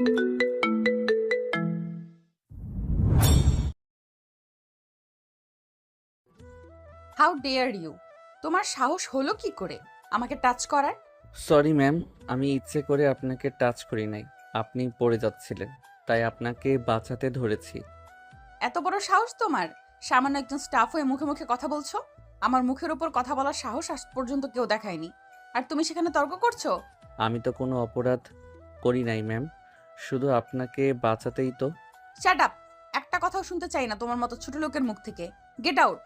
How dare you! তোমার সাহস হলো কি করে আমাকে টাচ করার? সরি ম্যাম, আমি ইচ্ছে করে আপনাকে টাচ করি নাই। আপনি পড়ে যাচ্ছিলেন, তাই আপনাকে বাঁচাতে ধরেছি। এত বড় সাহস তোমার! সামান্য একজন স্টাফ হয়ে মুখে মুখে কথা বলছো। আমার মুখের উপর কথা বলার সাহস আজ পর্যন্ত কেউ দেখায়নি, আর তুমি সেখানে তর্ক করছো। আমি তো কোনো অপরাধ করি নাই ম্যাম, শুধু আপনাকে বাঁচাতেই তো। Shut up! একটা কথাও শুনতে চাই না তোমার মতো ছোট লোকের মুখ থেকে। Get out!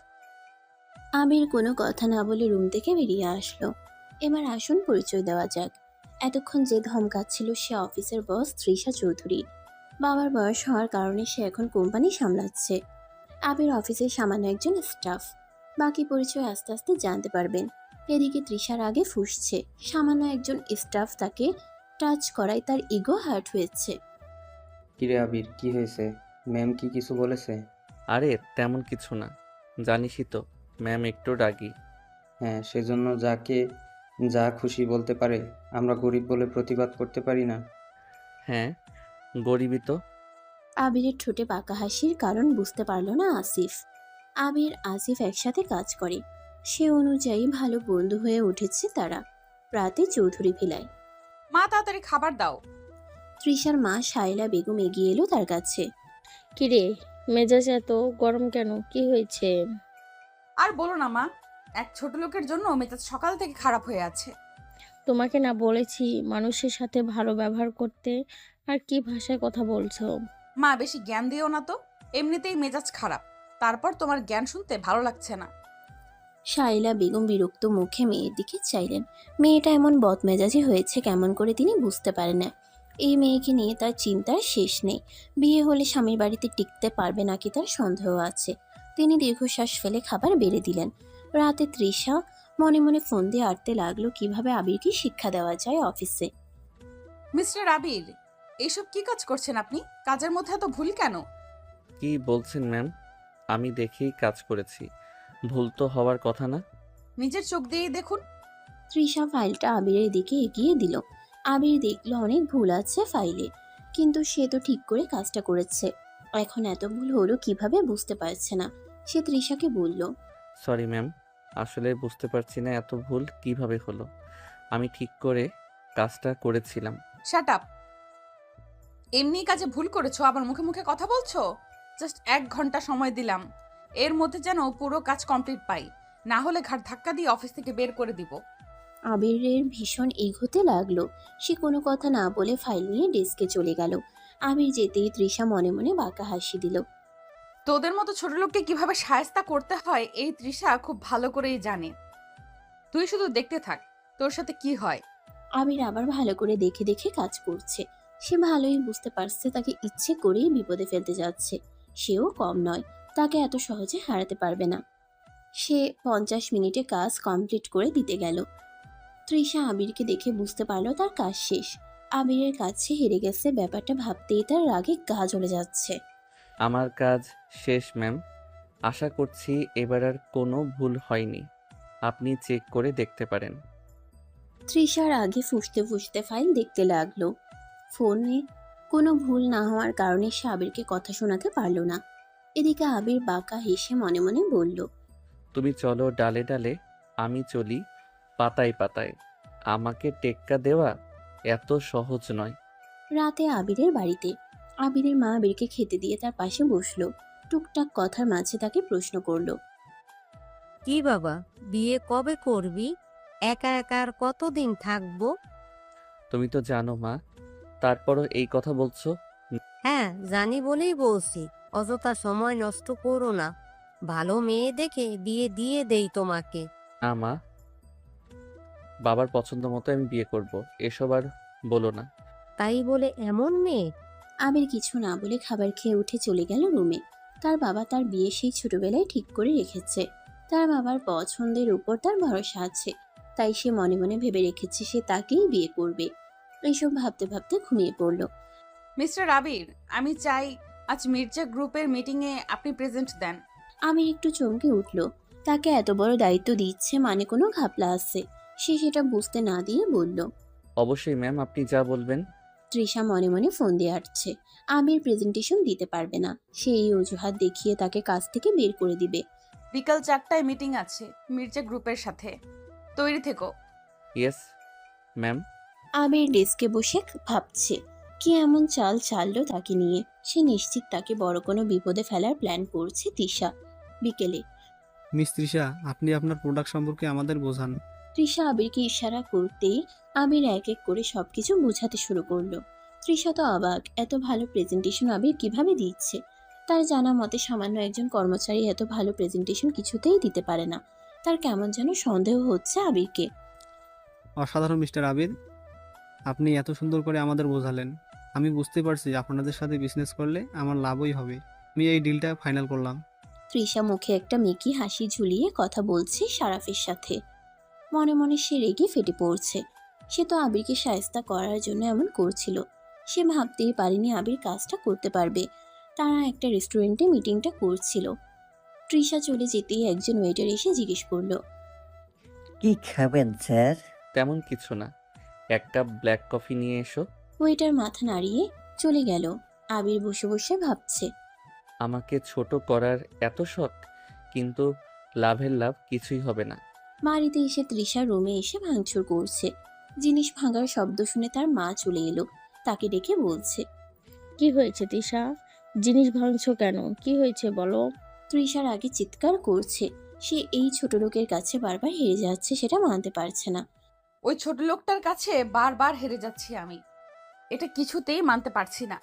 আবির কোনো কথা না বলে রুম থেকে বেরিয়ে আসলো। এবার আসুন পরিচয় দেওয়া যাক। এতক্ষণ যে ধমকাচ্ছিল সে অফিসের বস তৃষা চৌধুরী। বাবার বয়স হওয়ার কারণে সে এখন কোম্পানি সামলাচ্ছে। আবির অফিসের সামান্য একজন স্টাফ। বাকি পরিচয় আস্তে আস্তে জানতে পারবেন। এদিকে তৃষার আগে ফুঁসছে সামান্য একজন স্টাফ তাকে টাচ করায় তার ইগো হার্ট হয়েছে। কিরে আবির, কি হয়েছে? ম্যাম কি কিছু বলেছে? আরে তেমন কিছু না, জানিসই তো ম্যাম একটু রাগী। হ্যাঁ, সেজন্য যাকে যা খুশি বলতে পারে। আমরা গরিব বলে প্রতিবাদ করতে পারি না। হ্যাঁ, গরিবই তো। আবিরের ঠোঁটে বাঁকা হাসির কারণ বুঝতে পারল না আসিফ। আবির আসিফ একসাথে কাজ করে, সে অনুযায়ী ভালো বন্ধু হয়ে উঠেছে তারা। রাতে চৌধুরী ভিলায় মা, তাড়াতাড়ি খাবার দাও। তৃষার মা শায়লা বেগম এগিয়ে এলো তার কাছে। কিরে, মেজাজ এত গরম কেন? কি হয়েছে? আর বলো না মা, এক ছোট লোকের জন্য মেজাজ সকাল থেকে খারাপ হয়ে আছে। তোমাকে না বলেছি মানুষের সাথে ভালো ব্যবহার করতে? আর কি ভাষায় কথা বলছো? মা, বেশি জ্ঞান দিও না তো। এমনিতেই মেজাজ খারাপ, তারপর তোমার জ্ঞান শুনতে ভালো লাগছে না। শায়লা বেগম বিরক্ত মুখে মেয়ের দিকে চাইলেন। মেয়েটা এমন বদমেজাজি হয়েছে কেমন করে তিনি বুঝতে পারেন না। এই মেয়েকে নিয়ে তার চিন্তার শেষ নেই। বিয়ে হলে স্বামীর বাড়িতে টিকতে পারবে নাকি তার সন্দেহ আছে। তিনি দীর্ঘশ্বাস ফেলে খাবার বেড়ে দিলেন। রাতে তৃষা মনে মনে ফোন দিয়ে আটতে লাগলো কিভাবে আবিরকে শিক্ষা দেওয়া যায় অফিসে। মিস্টার আবির, এইসব কি কাজ করছেন আপনি? কাজের মধ্যে এত ভুল কেন? কি বলছেন ম্যাম? আমি দেখেই কাজ করেছি, ভুল তো হওয়ার কথা না। নিজের চোখ দিয়েই দেখুন। তৃষা ফাইলটা আবিরের দিকে এগিয়ে দিল। আবির দেখলো অনেক ভুল আছে ফাইলে, কিন্তু সে তো ঠিক করে কাজটা করেছে। এখন এত ভুল হলো কিভাবে বুঝতে পারছে না। সে তৃষাকে বলল, সরি ম্যাম, আসলে বুঝতে পারছি না এত ভুল কিভাবে হলো। আমি ঠিক করে কাজটা করেছিলাম। Shut up! এমনি কাজে ভুল করেছো, আবার মুখে মুখে কথা বলছো। জাস্ট 1 ঘন্টা সময় দিলাম, এর মধ্যে যেন পুরো কাজ কমপ্লিট পাই, না হলে ঘাট ধাক্কা দিয়ে অফিস থেকে বের করে দিব। আবিরের ভীষণ এগোতে লাগলো। সে কোনো কথা না বলে ফাইল নিয়ে ডেস্কে চলে গেল। আবির যেতেই তৃষা মনে মনে বাঁকা হাসি দিল। তোদের মতো ছোট লোককে কিভাবে শায়েস্তা করতে হয় এই তৃষা খুব ভালো করেই জানে। তুই শুধু দেখতে থাক তোর সাথে কি হয়। আবির আবার ভালো করে দেখে দেখে কাজ করছে। সে ভালোই বুঝতে পারছে তাকে ইচ্ছে করেই বিপদে ফেলতে যাচ্ছে। সেও কম নয়, তাকে এত সহজে হারাতে পারবে না। সে 50 মিনিটে কাজ কমপ্লিট করে দিতে গেল। তৃষা আবিরকে দেখে বুঝতে পারলো তার কাজ শেষ। আবিরের কাছে হেরে গেছে ব্যাপারটা ভাবতেই তার রাগে গা জ্বলে যাচ্ছে। আমার কাজ শেষ ম্যাম, আশা করছি এবার আর কোনো ভুল হয়নি। আপনি চেক করে দেখতে পারেন। তৃষার আগে ফুঁসতে ফুঁসতে ফাইল দেখতে লাগলো। ফোনে কোনো ভুল না হওয়ার কারণে সে আবিরকে কথা শোনাতে পারল না। এদিকে আবির বাঁকা হেসে মনে মনে বলল, তুমি চলো ডালে ডালে, আমি চলি পাতায় পাতায়। আমাকে টেক্কা দেওয়া এত সহজ নয়। রাতে আবিরের বাড়িতে আবিরের মা আবিরকে খেতে দিয়ে তার পাশে বসলো। টুকটাক কথার মাঝে তাকে প্রশ্ন করলো, কি বাবা, বিয়ে কবে করবি? একা একা আর কতদিন থাকবো? তুমি তো জানো মা, তারপরও এই কথা বলছো। হ্যাঁ, জানি বলেই বলছি। অযথা সময় নষ্ট করো না। ভালো মেয়ে দেখে বিয়ে দিয়ে দেই তোমাকে। না মা, বাবার পছন্দ মতো আমি বিয়ে করব, এসব আর বলো না। তাই বলে এমন মেয়ে? আবির কিছু না বলে খাবার খেয়ে উঠে চলে গেল রুমে। তার বাবা তার বিয়ে সেই ছোটবেলায় ঠিক করে রেখেছে। তার বাবার পছন্দের উপর তার ভরসা আছে, তাই সে মনে মনে ভেবে রেখেছে সে তাকেই বিয়ে করবে। এইসব ভাবতে ভাবতে ঘুমিয়ে পড়ল। মিস্টার আবির, আমি চাই আজ মির্জা গ্রুপের মিটিংয়ে আপনি প্রেজেন্ট দেন। আমির একটু চমকে উঠল। তাকে এত বড় দায়িত্ব দিচ্ছে মানে কোনো ঘাপলা আছে। সে সেটা বুঝতে না দিয়ে বলল, অবশ্যই ম্যাম, আপনি যা বলবেন তৃষা মনে মনে ফোন দিয়ে আসছে আবির প্রেজেন্টেশন দিতে পারবে না, সে এই অজুহাত দেখিয়ে তাকে কাজ থেকে বের করে দিবে। বিকাল 4টায় মিটিং আছে মির্জা গ্রুপের সাথে, তৈরি থেকো। Yes ma'am. আবির ডেস্কে বসে ভাবছে কি এমন চাল চাললো তাকে নিয়ে। সে নিশ্চিত তাকে বড় কোনো বিপদে ফেলার প্ল্যান করছে তৃষা। বিকেলে মিস তৃষা, আপনি আপনার প্রোডাক্ট সম্পর্কে আমাদের বোঝান। তৃষা আবিরকে ইশারা করতেই আবির এক এক করে সবকিছু বোঝাতে শুরু করলো। তৃষা তো অবাক, এত ভালো প্রেজেন্টেশন আবির কিভাবে দিচ্ছে। তার জানা মতে সামান্য একজন কর্মচারী এত ভালো প্রেজেন্টেশন কিছুতেই দিতে পারে না। তার কেমন যেন সন্দেহ হচ্ছে আবিরকে। অসাধারণ মিস্টার আবির, আপনি এত সুন্দর করে আমাদের বোঝালেন। আমি বুঝতে পারছি আপনাদের সাথে বিজনেস করলে আমার লাভই হবে। আমি এই ডিলটা ফাইনাল করলাম। তৃষা মুখে একটা মেকি হাসি ঝুলিয়ে কথা বলছে সারাফের সাথে। মনে মনে সে রেগে ফেটে পড়ছে। সে তো আবিরকে শায়েস্তা করার জন্য এমন করছিল। সে ভাবতেই পারেনি আবির কাজটা করতে পারবে। তারা একটা রেস্টুরেন্টে মিটিংটা করছিল। তৃষা চলে যেতেই একজন ওয়েটার এসে জিজ্ঞেস করলো, কি খাবেন স্যার? তেমন কিছু না, এক কাপ ব্ল্যাক কফি নিয়ে এসো। ওয়েটার মাথা নাড়িয়ে চলে গেল। আবির বসে বসে ভাবছে। আমাকে ছোট করার এত শখ, কিন্তু লাভের লাভ কিছুই হবে না। বাড়িতে এসে তৃষা রুমে এসে ভাঙচুর করছে। জিনিস ভাঙার শব্দ শুনে তার মা চলে এলো। তাকে ডেকে বলছে। কি হয়েছে তিশা? জিনিস ভাঙছো কেন? কি হয়েছে বলো। তৃষার আগে চিৎকার করছে। সে এই ছোট লোকের কাছে বারবার হেরে যাচ্ছে, সেটা মানতে পারছে না। ওই ছোট লোকটার কাছে বারবার হেরে যাচ্ছি আমি, এটা কিছুতেই মানতে পারছি না।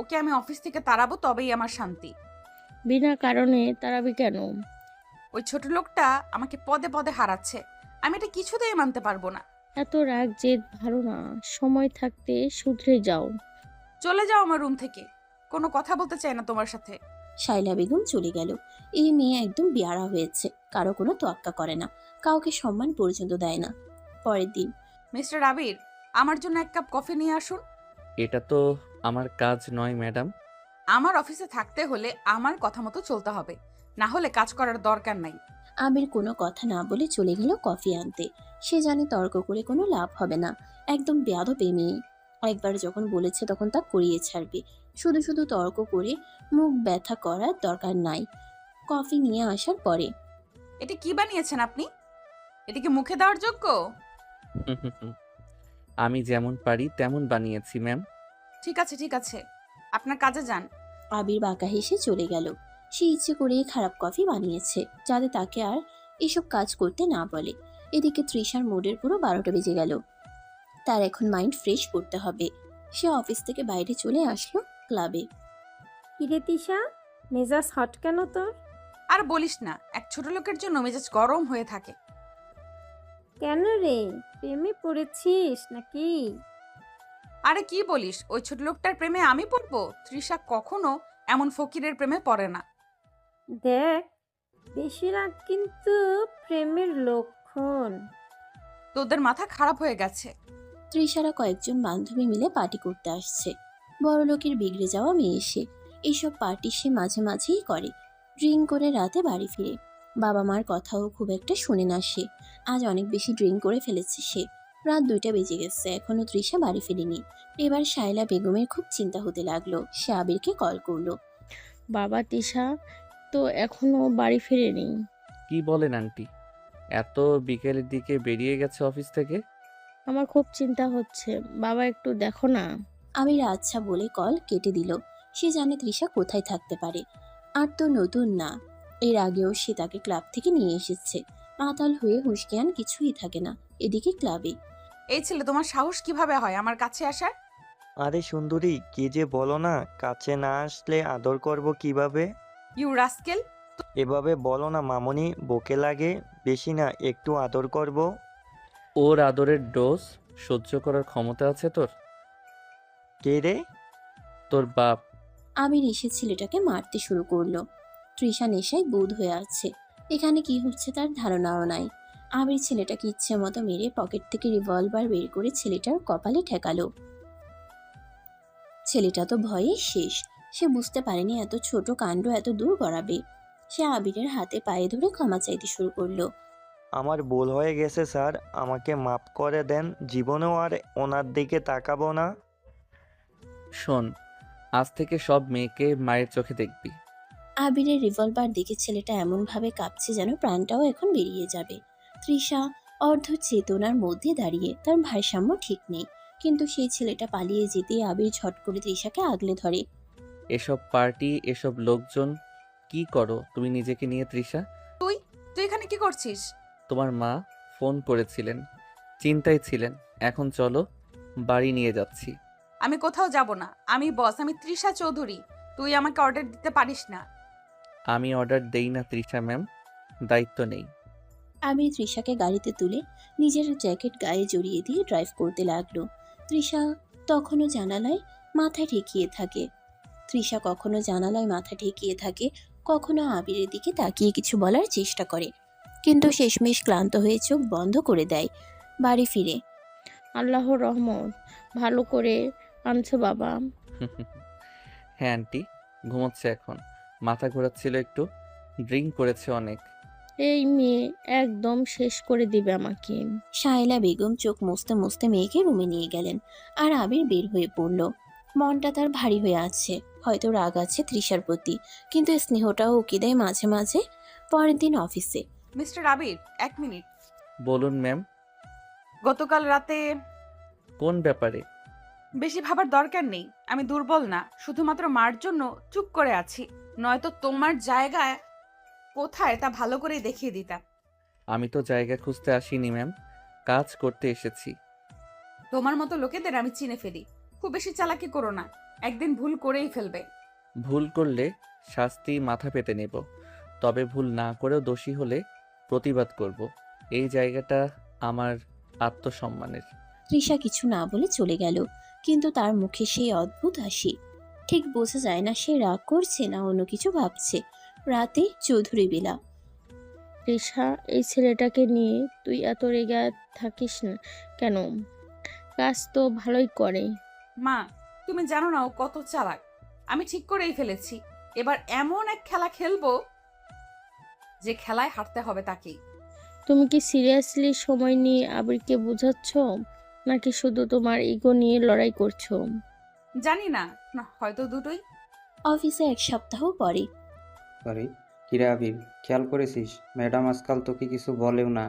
ওকে আমি অফিস থেকে তাড়াবো, তবেই আমার শান্তি। বিনা কারণে তাড়াবি কেন? ওই ছোট লোকটা আমাকে পদে পদে হারাচ্ছে, আমি এটা কিছুতেই মানতে পারবো না। এত রাগ জেদ ভালো না, সময় থাকতে শুধরে যাও। চলে যাও আমার রুম থেকে, কোনো কথা বলতে চাই না তোমার সাথে। শাইলা বেগম চলে গেল। এই মেয়ে একদম বেয়ারা হয়েছে, কারো কোনো তোয়াক্কা করে না, কাউকে সম্মান পর্যন্ত দেয় না। পরের দিন মিস্টার আবির, আমার জন্য এক কাপ কফি নিয়ে আসুন। এটা তো আমার কাজ নয় ম্যাডাম। আমার অফিসে থাকতে হলে আমার কথা মতো চলতে হবে, না হলে কাজ করার দরকার নাই। আবির কোনো কথা না বলে চলে গেল কফি আনতে। সে জানে তর্ক করে কোনো লাভ হবে না। একদম বেয়াদব এই মেয়ে। একবার যখন বলেছে তখন তা করিয়ে ছাড়বে। শুধু শুধু তর্ক করে মুখ ব্যথা করার দরকার নাই। কফি নিয়ে আসার পরে এটা কি বানিয়েছেন আপনি? এটা কি মুখে দেওয়ার যোগ্য? আমি যেমন পারি তেমন বানিয়েছি ম্যাম। ঠিক আছে ঠিক আছে, আপনার কাজে যান। আবির বাঁকা হেসে চলে গেল। সে ইচ্ছে করেই খারাপ কফি বানিয়েছে, যাতে তাকে আর এসব কাজ করতে না বলে। এদিকে তৃষার মুডের পুরো 12টা বেজে গেল। তার এখন মাইন্ড ফ্রেশ করতে হবে। সে অফিস থেকে বাইরে চলে আসলো ক্লাবে। কিরে তিশা, মেজাজ হট কেন তোর? আর বলিস না, এক ছোট লোকের জন্য মেজাজ গরম হয়ে থাকে। কেন রে, প্রেমে পড়েছিস নাকি? আরে কি বলিস, ওই ছোট লোকটার প্রেমে আমি পড়বো? তৃষা কখনো এমন ফকিরের প্রেমে পড়ে না। দেখ, বেশি রাগ কিন্তু প্রেমের লক্ষণ। তোদের মাথা খারাপ হয়ে গেছে। তৃষারা কয়েকজন বান্ধবী মিলে পার্টি করতে আসছে। বড়লোকের বিগড়ে যাওয়া মেয়ে সে। এইসব পার্টি সে মাঝে মাঝেই করে। ড্রিঙ্ক করে রাতে বাড়ি ফিরে। বাবা মার কথাও খুব একটা শুনে না সে। আজ অনেক বেশি ড্রিঙ্ক করে ফেলেছে সে। রাত 2টা বেজে গেছে, এখনো তৃষা বাড়ি ফিরেনি। এবার শায়লা বেগমের খুব চিন্তা হতে লাগলো। সে আবিরকে কল করলো। বাবা, তিশা তো এখনো বাড়ি ফেরেনি। কি বলেন আন্টি? এত বিকেলের দিকে বেরিয়ে গেছে অফিস থেকে? আমার খুব চিন্তা হচ্ছে, বাবা একটু দেখো না। আবির আচ্ছা বলে কল কেটে দিল। সে জানে তৃষা কোথায় থাকতে পারে। আর তো নতুন না, এর আগেও সে তাকে ক্লাব থেকে নিয়ে এসেছে। মাতাল হয়ে হুঁশ জ্ঞান কিছুই থাকে না। এদিকে ক্লাবে এই ছেলে, তোমার সাহস কিভাবে হয় আমার কাছে আসার? আরে সুন্দরী, কি যে বলো না, কাছে না আসলে আদর করব কিভাবে? You rascal! এভাবে বলো না মামনি, বকে লাগে। বেশি না, একটু আদর করব। ওর আদরের ডোজ সহ্য করার ক্ষমতা আছে তোর? কে রে? তোর বাপ। আবির এসে ছেলেটাকে মারতে শুরু করলো। তৃষা নেশায় বুঁদ হয়ে আছে। এখানে কি হচ্ছে তার ধারণাও নাই। আবির ছেলেটাকে ইচ্ছে মতো মেরে পকেট থেকে রিভলভার বের করে ছেলেটার কপালে ঠেকালো। ছেলেটা তো ভয়ে শেষ। সে বুঝতে পারেনি এত ছোট কাণ্ড এত দূর গড়াবে। সে আবিরের হাতে পায়ে ধরে ক্ষমা চাইতে শুরু করলো। আমার ভুল হয়ে গেছে স্যার, আমাকে মাফ করে দেন। জীবনেও আর ওনার দিকে তাকাবো না। শোন, আজ থেকে সব মেয়েকে মায়ের চোখে দেখবি। আবিরের রিভলভার দেখে ছেলেটা এমনভাবে কাঁপছে যেন প্রাণটাও এখন বেরিয়ে যাবে। তৃষা অর্ধ চেতনার মধ্যে দাঁড়িয়ে, তার ভারসাম্য ঠিক নেই। কিন্তু সেই ছেলেটা পালিয়ে যেতে আবির ঝট করে তৃষাকে আগলে ধরে। এসব পার্টি, এসব লোকজন, কি করো তুমি নিজেকে নিয়ে তৃষা? তুই এখানে কি করছিস? তোমার মা ফোন করেছিলেন, চিন্তায় ছিলেন। এখন চলো, বাড়ি নিয়ে যাচ্ছি। আমি কোথাও যাব না। আমি বস, আমি তৃষা চৌধুরী। তুই আমাকে অর্ডার দিতে পারিস না। আমি অর্ডার দেই না তৃষা ম্যাম, দায়িত্ব নেই। আবির তৃষাকে গাড়িতে তুলে নিজের জ্যাকেট গায়ে জড়িয়ে দিয়ে ড্রাইভ করতে লাগলো। তৃষা তখনও জানালায় মাথা ঠেকিয়ে থাকে। কখনো আবিরের দিকে তাকিয়ে কিছু বলার চেষ্টা করে, কিন্তু শেষমেশ ক্লান্ত হয়ে চোখ বন্ধ করে দেয়। বাড়ি ফিরে আল্লাহর রহমত, ভালো করে আনছো বাবা। হ্যাঁ আন্টি, ঘুমোচ্ছে এখন। মাথা ঘোরাচ্ছিল একটু, ড্রিঙ্ক করেছে অনেক। এই মেয়ে একদম শেষ করে দিবে আমাকে। শায়লা বেগম চোখ মুছতে মুছতে মেয়েকে রুমে নিয়ে গেলেন, আর আবির বের হয়ে পড়ল। মনটা তার ভারী হয়ে আছে। হয়তো রাগ আছে তৃষার প্রতি, কিন্তু স্নেহটাও উকি দেয় মাঝে মাঝে। পরের দিন অফিসে মিস্টার আবির, 1 মিনিট। বলুন ম্যাম। গতকাল রাতে কোন ব্যাপারে? বেশি ভাবার দরকার নেই। আমি দুর্বল না, শুধুমাত্র মার জন্য চুপ করে আছি। নয়তো তোমার জায়গা কোথায় তা ভালো করে দেখিয়ে দিতাম। আমি তো জায়গা খুঁজতে আসিনি ম্যাম, কাজ করতে এসেছি। তোমার মতো লোকেদের আমি চিনে ফেলি। খুব বেশি চালাকি করো না, একদিন ভুল করেই ফেলবে। ভুল করলে শাস্তি মাথা পেতে নেব, তবে ভুল না করেও দোষী হলে প্রতিবাদ করব। এই জায়গাটা আমার আত্মসম্মানের। তৃষা কিছু না বলে চলে গেল, কিন্তু তার মুখে সেই অদ্ভুত হাসি। ঠিক বোঝা যায় না সে রাগ করছে না অন্য কিছু ভাবছে। রাতে চৌধুরী বেলা। রিসা, এই ছেলেটাকে নিয়ে তুই এত রেগে থাকিস না কেন? কাজ তো ভালোই করে। মা, তুমি জানো না ও কত চালাক। আমি ঠিক করেই ফেলেছি, এবার এমন এক খেলা খেলবো যে খেলায় হারতে হবে তাকেই। তুমি কি সিরিয়াসলি সময় নিয়ে আবিরকে বোঝাচ্ছ, নাকি শুধু তোমার ইগো নিয়ে লড়াই করছো? জানি না, না হয়তো দুটোই। অফিসে 1 সপ্তাহ পরে সরি, কিরে আবির, খেয়াল করেছিস ম্যাডাম আজকাল তোকে কিছু বলেও না,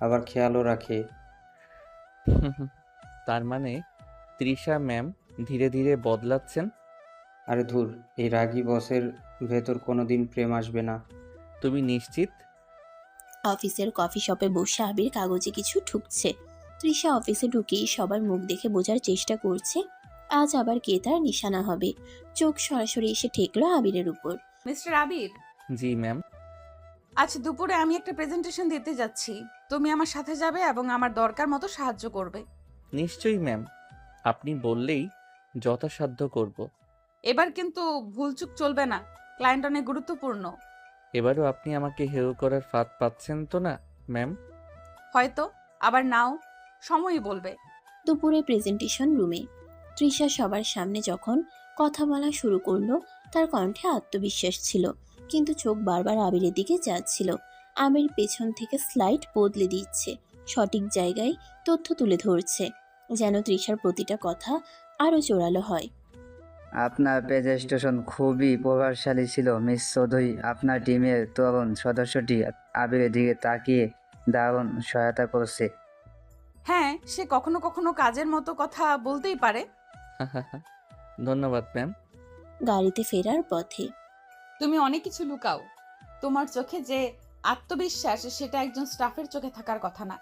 আবার খেয়ালও রাখে। তার মানে তৃষা ম্যাম ধীরে ধীরে বদলাচ্ছেন? আরে ধুর, এই রাগী বসের ভেতর কোনোদিন প্রেম আসবে না। তুমি নিশ্চিত? অফিসের কফি শপে বসে আবির কাগজে কিছু ঠুকছে। তৃষা অফিসে ঢুকেই সবার মুখ দেখে বোঝার চেষ্টা করছে আজ আবার কে তার নিশানা হবে। চোখ সরাসরি এসে ঠেকলো আবিরের উপর। মিস্টার আবির, জি ম্যাম। আজ দুপুরে আমি একটা প্রেজেন্টেশন দিতে যাচ্ছি। তুমি আমার সাথে যাবে এবং আমার দরকার মতো সাহায্য করবে। নিশ্চয়ই ম্যাম, আপনি বললেই যথাসাধ্য করব। এবার কিন্তু ভুলচুক চলবে না, ক্লায়েন্ট অনেক গুরুত্বপূর্ণ। এবারও আপনি আমাকে হেয় করার ফাঁদ পাচ্ছেন তো না ম্যাম? হয়তো, আবার নাও, সময়ই বলবে। দুপুরে প্রেজেন্টেশন রুমে তৃষা সবার সামনে যখন কথা বলা শুরু করলো, তার কণ্ঠে আত্মবিশ্বাস ছিল, কিন্তু চোখ বারবার আবিরের দিকে যাচ্ছিল। আবির পেছন থেকে স্লাইড বদলে দিচ্ছে, সঠিক জায়গায় তথ্য তুলে ধরছে, যেন তৃষার প্রতিটা কথা আরো জোরালো হয়। আপনার প্রেজেন্টেশন খুবই প্রভাবশালী ছিল মিস চৌধুরী। আপনার টিমের তরুণ সদস্যটি আবিরের দিকে তাকিয়ে দারুণ সহায়তা করছে। হ্যাঁ, সে কখনো কখনো কাজের মতো কথা বলতেই পারে। ধন্যবাদ ম্যাম। গাড়িতে ফেরার পথে তুমি অনেক কিছু লুকাও। তোমার চোখে যে আত্মবিশ্বাস, সেটা একজন স্টাফের চোখে থাকার কথা না।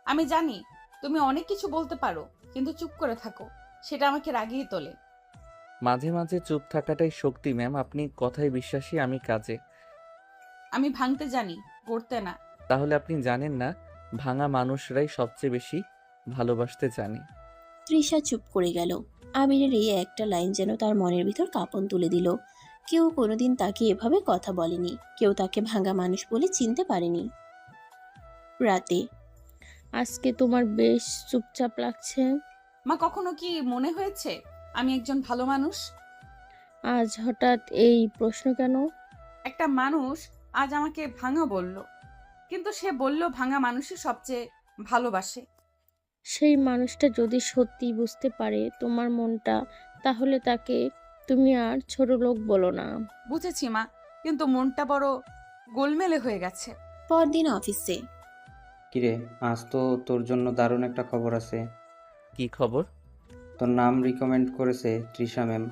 আমি জানি তুমি অনেক কিছু বলতে পারো, কিন্তু চুপ করে থাকো, সেটা আমাকে রাগিয়ে তোলে। মাঝে মাঝে চুপ থাকাটাই শক্তি ম্যাম। আপনি কথায় বিশ্বাসী, আমি কাজে। আমি ভাঙতে জানি, গড়তে না। তাহলে আপনি জানেন না, ভাঙা মানুষরাই সবচেয়ে বেশি ভালোবাসতে জানে। তৃষা চুপ করে গেল। আবিরের এই একটা লাইন যেন তার মনের ভিতর কাঁপন তুলে দিল। কেউ কোনোদিন তাকে এভাবে কথা বলেনি, কেউ তাকে ভাঙা মানুষ বলে চিনতে পারেনি। রাতে আজকে তোমার বেশ চুপচাপ লাগছে। মা, কখনো কি মনে হয়েছে আমি একজন ভালো মানুষ? আজ হঠাৎ এই প্রশ্ন কেন? একটা মানুষ আজ আমাকে ভাঙা বলল, কিন্তু সে বলল ভাঙা মানুষই সবচেয়ে ভালোবাসে। সেই মানুষটা যদি সত্যি বুঝতে পারে তোমার মনটা, তাহলে তাকে তুমি আর ছোট লোক বলো না। বুঝেছি মা, কিন্তু মনটা বড় গোলমেলে হয়ে গেছে। পরদিন অফিসে কিরে, আজ তো তোর জন্য দারুণ একটা খবর আছে। কি খবর? তোর নাম রিকমেন্ড করেছে তৃষা ম্যাম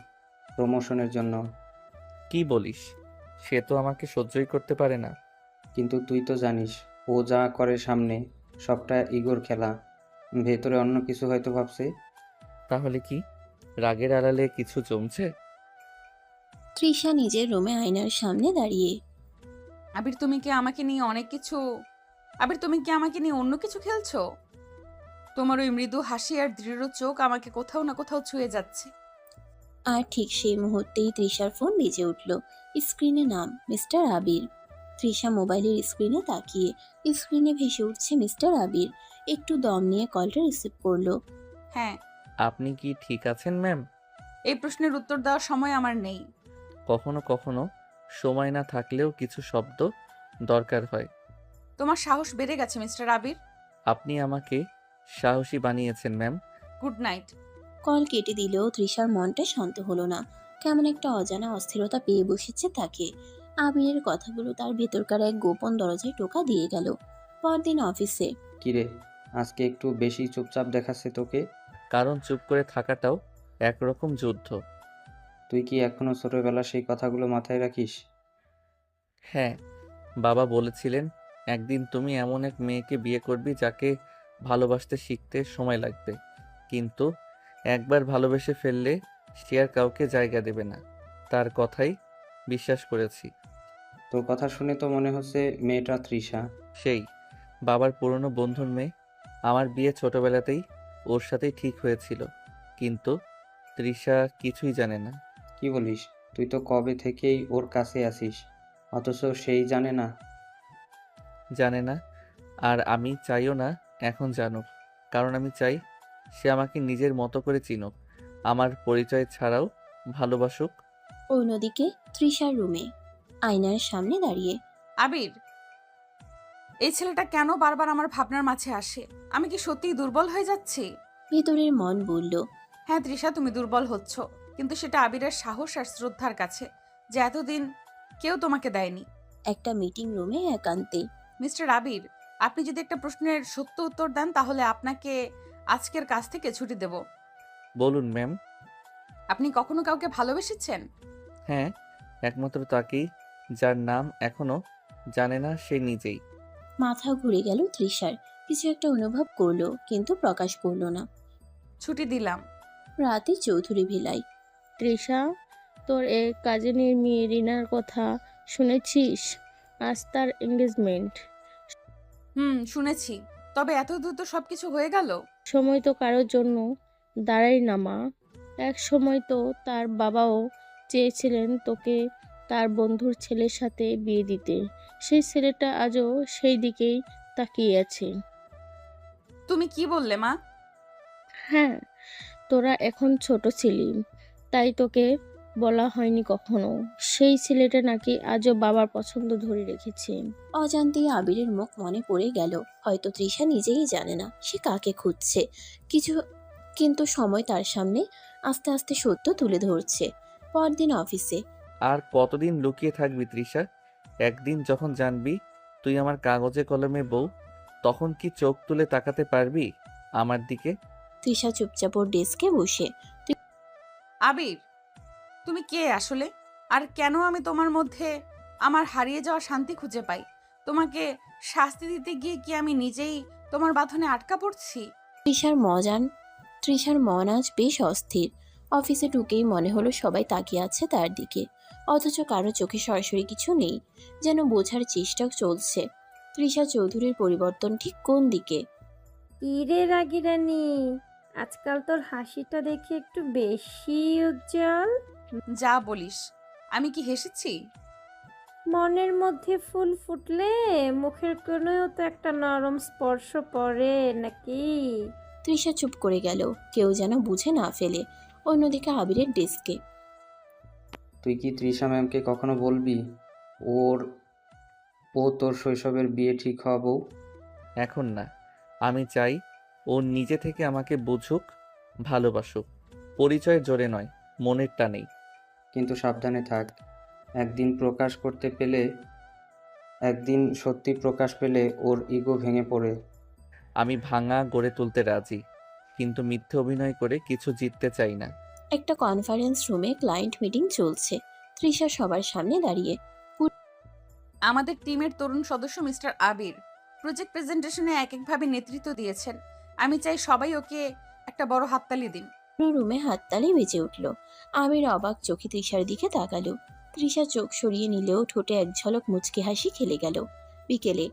প্রমোশনের জন্য। কি বলিস? সে তো আমাকে সহ্যই করতে পারে না। কিন্তু তুই তো জানিস ও যা করে সামনে সবটা ইগোর খেলা, ভেতরে অন্য কিছু হয়তো ভাবছে। তাহলে কি রাগের আড়ালে কিছু জমছে? তৃষা নিজের রুমে আয়নার সামনে দাঁড়িয়ে। আবির তুমি কি আমাকে নিয়ে অন্য কিছু খেলছো? তোমার ওই মৃদু হাসি আর দৃঢ় চোখ আমাকে কোথাও না কোথাও ছুঁয়ে যাচ্ছে। আর ঠিক সেই মুহূর্তেই তৃষার ফোন বেজে উঠল। স্ক্রিনে নাম মিস্টার আবির। তৃষা মোবাইলের স্ক্রিনে তাকিয়ে, স্ক্রিনে ভেসে উঠছে মিস্টার আবির। একটু দম নিয়ে কলটা রিসিভ করলো। হ্যাঁ। আপনি কি ঠিক আছেন ম্যাম? এই প্রশ্নের উত্তর দেওয়ার সময় আমার নেই। কখনো কখনো সময় না থাকলেও কিছু শব্দ দরকার হয়। তোমার সাহস বেড়ে গেছে মিস্টার আবির। আপনি আমাকে সাহসী বানিয়েছেন ম্যাম। Good night. কল কেটে দিলেও তৃষার মনটা শান্ত হলো না। কেমন একটা অজানা অস্থিরতা পেয়ে বসেছে তাকে। আবিরের কথাগুলো তার ভেতরকার এক গোপন দরজায় টোকা দিয়ে গেল। পরদিন অফিসে কিরে, আজকে একটু বেশি চুপচাপ দেখাচ্ছে তোকে। কারণ চুপ করে থাকাটাও একরকম যুদ্ধ। তুই কি এখনো ছোটবেলার সেই কথাগুলো মাথায় রাখিস? হ্যাঁ, বাবা বলেছিলেন একদিন তুমি এমন এক মেয়েকে বিয়ে করবি যাকে ভালোবাসতে শিখতে সময় লাগবে, কিন্তু একবার ভালোবেসে ফেললে সে আর কাউকে জায়গা দেবে না। তার কথাই বিশ্বাস করেছি। তোর কথা শুনে তো মনে হচ্ছে মেয়েটা তৃষা। সেই বাবার পুরনো বন্ধুর মেয়ে। আমার বিয়ে ছোটবেলাতেই ওর সাথেই ঠিক হয়েছিল, কিন্তু তৃষা কিছুই জানে না। কি বলিস? তুই তো কবে থেকেই ওর কাছে আছিস, অথচ সেই জানে না? জানে না, আর আমি চাইও না এখন জানুক। কারণ আমি চাই সে আমাকে নিজের মতো করে চিনুক, আমার পরিচয় ছাড়াও ভালোবাসুক। অন্যদিকে তৃষার রুমে আয়নার সামনে দাঁড়িয়ে। আবির, এই ছেলেটা কেন বারবার আমার ভাবনার মাঝে আসে? আমি কি সত্যিই দুর্বল হয়ে যাচ্ছি? ভেতরের মন বলল, হ্যাঁ তৃষা, তুমি দুর্বল হচ্ছ, কিন্তু সেটা আবিরের সাহস আর শ্রদ্ধার কাছে, যে এতদিন কেউ তোমাকে দেয়নি। একটা মিটিং রুমে একান্তে। মিস্টার আবির, আপনি যদি একটা প্রশ্নের সত্য উত্তর দেন তাহলে আপনাকে আজকের কাজ থেকে ছুটি দেব। বলুন ম্যাম। আপনি কখনো কাউকে ভালোবেসেছেন? হ্যাঁ, একমাত্র তাকেই, যার নাম এখনো জানে না সে নিজেই। মাথা ঘুরে গেল তৃষার। কিছু একটা অনুভব করলো, কিন্তু প্রকাশ করলো না। ছুটি দিলাম। রাতে চৌধুরী ভিলাই। তৃষা, তোর এই কাজিনের মেয়ে রিনার কথা শুনেছিস? আজ তার এঙ্গেজমেন্ট। শুনেছি, তবে এত দ্রুত সবকিছু হয়ে গেল? সময় তো কারোর জন্য দাঁড়ায় না মা। এক সময় তো তার বাবাও চেয়েছিলেন তোকে তার বন্ধুর ছেলের সাথে বিয়ে দিতে। সেই ছেলেটা আজও সেই দিকেই তাকিয়ে আছে। তুমি কি বললে মা? হ্যাঁ, তোরা এখন ছোট ছিলি, তাই তোকে বলা হয়নি কখনো। সেই ছেলেটা নাকি আজও বাবার পছন্দ ধরে রেখেছে। অজান্তেই আবিরের মুখ মনে পড়ে গেল। হয়তো তৃষা নিজেই জানে না সে কাকে খুঁজছে। কিন্তু সময় তার সামনে আস্তে আস্তে সত্য তুলে ধরছে। পরদিন অফিসে। আর কতদিন লুকিয়ে থাকবি তৃষা? একদিন যখন জানবি তুই আমার কাগজে কলমে বউ, তখন কি চোখ তুলে তাকাতে পারবি আমার দিকে? তৃষা চুপচাপ ওর ডেস্কে বসে। আবির, তুমি কে আসলে? আর কেন আমি তোমার মধ্যে আমার হারিয়ে যাওয়া শান্তি খুঁজে পাই? তোমাকে শাস্তি দিতে গিয়ে কি আমি নিজেই তোমার বাঁধনে আটকা পড়ছি? তৃষার মন আজ বেশ অস্থির। অফিসে ঢুকেই মনে হলো সবাই তাকিয়ে আছে তার দিকে, অথচ কারো চোখে সরাসরি কিছু নেই। যেন বোঝার চেষ্টা চলছে তৃষা চৌধুরীর পরিবর্তন ঠিক কোন দিকে। ইরে রাগি রানী, আজকাল তোর হাসিটা দেখে একটু বেশি উজ্জ্বল। যা বলিস, আমি কি হেসেছি? মনের মধ্যে ফুল ফুটলে মুখের কোণেও তো একটা নরম স্পর্শ পড়ে নাকি? তৃষা চুপ করে গেল, কেউ যেন বুঝে না ফেলে। অন্যদিকে আবিরের ডেস্কে। তুই কি তৃষা ম্যামকে কখনো বলবি ও তোর শৈশবের বিয়ে ঠিক হওয়া বউ? এখন না, আমি চাই ও নিজে থেকে আমাকে বুঝুক, ভালোবাসুক, পরিচয়ের জোরে নয়। মনের টানেই। কিন্তু সাবধানে থাক। একদিন প্রকাশ করতে পেলে একদিন সত্যি প্রকাশ পেলে ওর ইগো ভেঙে পড়ে। আমি ভাঙা গড়ে তুলতে রাজি, কিন্তু মিথ্যে অভিনয় করে কিছু জিততে চাই না। একটা কনফারেন্স রুমে ক্লায়েন্ট মিটিং চলছে। তৃষা সবার সামনে দাঁড়িয়ে। আমাদের টিমের তরুণ সদস্য মিস্টার আবির প্রজেক্ট প্রেজেন্টেশনে এক একভাবে নেতৃত্ব দিয়েছেন। আমি চাই সবাই ওকে একটা বড় হাততালি দিন। পুরো রুমে হাততালি বেজে উঠল। আমির অবাক চোখে তৃষার দিকে তাকালো। তৃষা চোখ সরিয়ে নিলেও ঠোঁটে এক ঝলক মুচকি হাসি খেলে গেল। বিকেলে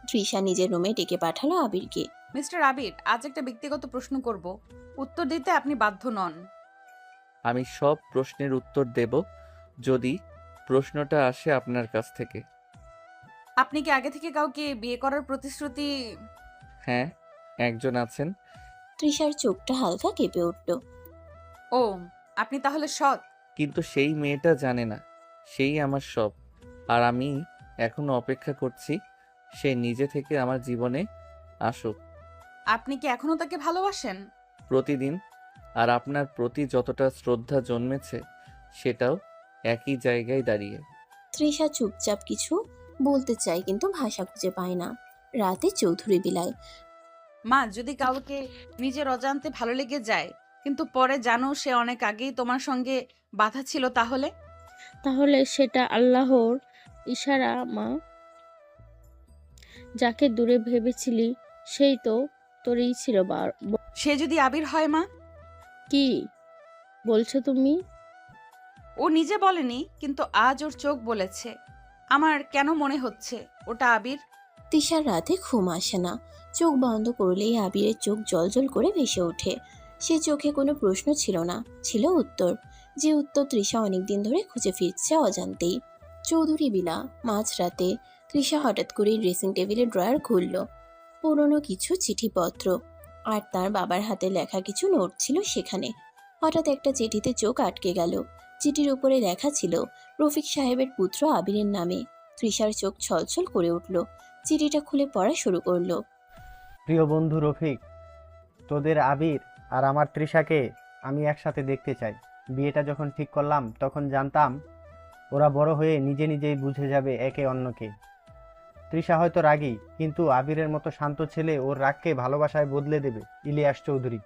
তৃষা নিজের রুমে ডেকে পাঠালো আবিরকে। মিস্টার আবির, আজ একটা ব্যক্তিগত প্রশ্ন করব, উত্তর দিতে আপনি বাধ্য নন। আমি সব প্রশ্নের উত্তর দেব যদি প্রশ্নটা আসে আপনার কাছ থেকে। আপনি কি আগে থেকে কাউকে বিয়ে করার প্রতিশ্রুতি? হ্যাঁ, একজন আছেন। তৃষার চোখটা হালকা কেঁপে উঠল। ও, আপনি তাহলে সৎ? কিন্তু সেই মেয়েটা জানে না সেই আমার সব। আর আমি এখনো অপেক্ষা করছি সে নিজে থেকে আমার জীবনে আসুক। আপনি কি এখনো তাকে ভালোবাসেন? প্রতিদিন। আর আপনার প্রতি যতটা শ্রদ্ধা জন্মেছে সেটাও একই জায়গায় দাঁড়িয়ে। তৃষা চুপচাপ কিছু বলতে চায় কিন্তু ভাষা খুঁজে পায় না। রাতে চৌধুরী বিলায়। মা, যদি কাউকে নিজের অজান্তে ভালো লেগে যায় কিন্তু পরে জানো সে অনেক আগেই তোমার সঙ্গে বাধা ছিল, তাহলে? তাহলে সেটা আল্লাহর ইশারা মা। যাকে দূরে ভেবেছিলি সেই তো তোরই ছিল। সে যদি আবির হয় মা? কি বলছো তুমি? ও নিজে বলেনি, কিন্তু আজ ওর চোখ বলেছে। আমার কেন মনে হচ্ছে ওটা আবির। তৃষার রাতে ঘুম আসে না। চোখ বন্ধ করলেই আবিরের চোখ জলজল করে ভেসে ওঠে। সে চোখে কোনো প্রশ্ন ছিল না, ছিল উত্তর। যে উত্তর তৃষা অনেকদিন ধরে খুঁজে ফিরছে অজান্তেই। চৌধুরী বিলা। মাঝরাতে তৃষা হঠাৎ করে ড্রেসিং টেবিলের ড্রয়ার খুলল। পুরনো কিছু চিঠিপত্র আর তার বাবার হাতে লেখা কিছু নোট ছিল সেখানে। হঠাৎ একটা চিঠিতে চোখ আটকে গেল। চিঠির উপরে লেখা ছিল রফিক সাহেবের পুত্র আবিরের নামে। তৃষার চোখ ছলছল করে উঠল। চিঠিটা খুলে পড়া শুরু করলো। প্রিয় বন্ধু রফিক, তোদের আবির আর আমার তৃষাকে আমি একসাথে দেখতে চাই। বিয়েটা যখন ঠিক করলাম তখন জানতাম ওরা বড় হয়ে নিজে নিজেই বুঝে যাবে একে অন্যকে। তৃষা হয়তো রাগী, কিন্তু আবিরের মতো শান্ত ছেলে ওর রাগকে ভালোবাসায় বদলে দেবে। ইলিয়াস চৌধুরী।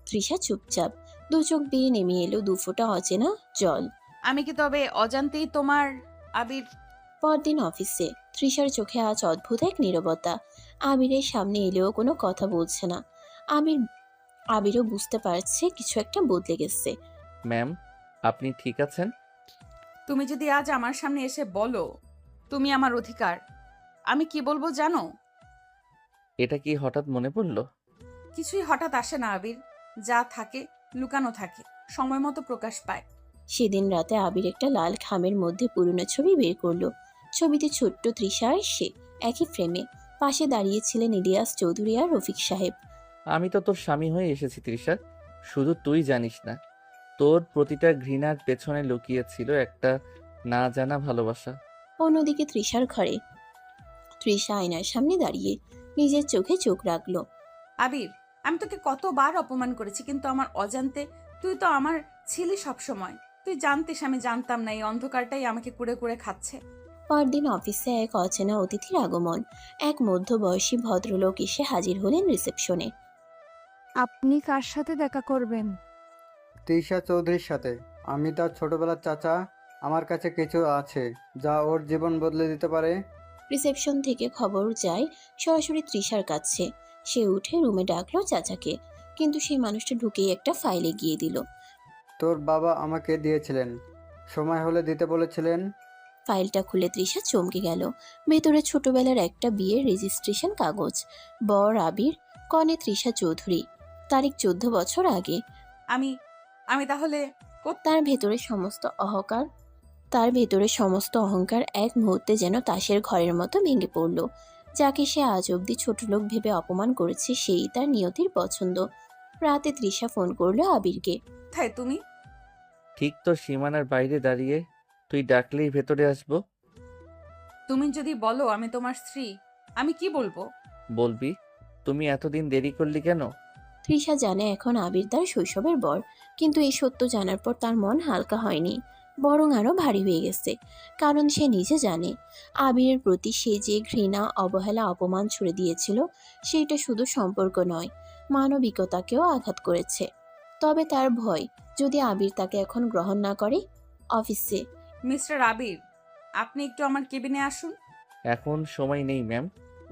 তৃষা চুপচাপ। দু চোখ বেয়ে নেমে এলো দু ফোঁটা অচেনা জল। আমি কি তবে অজান্তেই তোমার আবির? পরদিন অফিসে তৃষার চোখে আজ অদ্ভুত এক নীরবতা। আবিরের সামনে এলেও কোনো কথা বলছে না। আবিরও বুঝতে পারছে কিছু একটা বদলে গেছে। ম্যাম, আপনি ঠিক আছেন? তুমি যদি আজ আমার সামনে এসে বলো তুমি আমার অধিকার, আমি কি বলবো জানো? এটা কি হঠাৎ মনে পড়লো? কিছুই হঠাৎ আসে না আবির। যা থাকে লুকানো থাকে, সময় মতো প্রকাশ পায়। সেদিন রাতে আবির একটা লাল খামের মধ্যে পুরনো ছবি বের করলো। ছবিতে ছোট্ট তৃষা আর সে একই ফ্রেমে। পাশে দাঁড়িয়েছিলেন ইলিয়াস চৌধুরী আর রফিক সাহেব। আমি তো তোর স্বামী হয়ে এসেছি তৃষা, শুধু তুই জানিস না। তোর প্রতিটা ঘৃণার পেছনে লুকিয়ে ছিল একটা না জানা ভালোবাসা। অন্যদিকে তৃষার ঘরে তৃষা আয়নার সামনে দাঁড়িয়ে নিজের চোখে চোখ রাখলো। আবির, আমি তোকে কতবার অপমান করেছি, কিন্তু আমার অজান্তে তুই তো আমার ছিলি সবসময়। তুই জানতিস আমি জানতাম না এই অন্ধকারটাই আমাকে কুড়ে কুড়ে খাচ্ছে। পরদিন অফিসে এক অচেনা অতিথির আগমন। এক মধ্যবয়সী ভদ্রলোক এসে হাজির হলেন রিসেপশনে। আপনি কার সাথে দেখা করবেন? তৃষা চৌধুরীর সাথে। আমি তার ছোটবেলার চাচা। আমার কাছে কিছু আছে যা ওর জীবন বদলে দিতে পারে। রিসেপশন থেকে খবর যায় সরাসরি তৃষার কাছে। সে উঠে রুমে ডাকলো চাচাকে, কিন্তু সেই মানুষটা ঢুকেই একটা ফাইল এগিয়ে দিল। তোর বাবা আমাকে দিয়েছিলেন, সময় হলে দিতে বলেছিলেন। ফাইলটা খুলে তৃষা চমকে গেল। ভেতরে ছোটবেলার একটা বিয়ের রেজিস্ট্রেশন কাগজ। বর আবির, কনে তৃষা চৌধুরী। তারিখ 14 বছর আগে। আমি আমি তাহলে তার ভেতরে সমস্ত অহংকার এক মুহূর্তে যেন তাসের ঘরের মতো ভেঙে পড়ল। যাকে সে আজ অব্দি ছোট লোক ভেবে অপমান করেছে সেই তার নিয়তির পছন্দ। রাতে তৃষা ফোন করলো আবিরকে। কোথায় তুমি? ঠিক তোর সীমানার বাইরে দাঁড়িয়ে। তুই ডাকলেই ভেতরে আসবো। তুমি যদি বলো আমি তোমার স্ত্রী, আমি কি বলবো? বলবি। তুমি এতদিন দেরি করলি কেন? তৃষা জানে এখন আবির তার শৈশবের বর, কিন্তু এই সত্য জানার পর তার মন হালকা হয়নি, বরং আরো ভারী হয়ে গেছে। কারণ সে নিজে জানে আবিরের প্রতি সে যে ঘৃণা, অবহেলা, অপমান ছুড়ে দিয়েছিল, সেইটা শুধু সম্পর্ক নয়, মানবিকতাকেও আঘাত করেছে। তবে তার ভয়, যদি আবির তাকে এখন গ্রহণ না করে। অফিসে মিস্টার আবির, আপনি একটু আমার কেবিনে আসুন। এখন সময় নেই ম্যাম,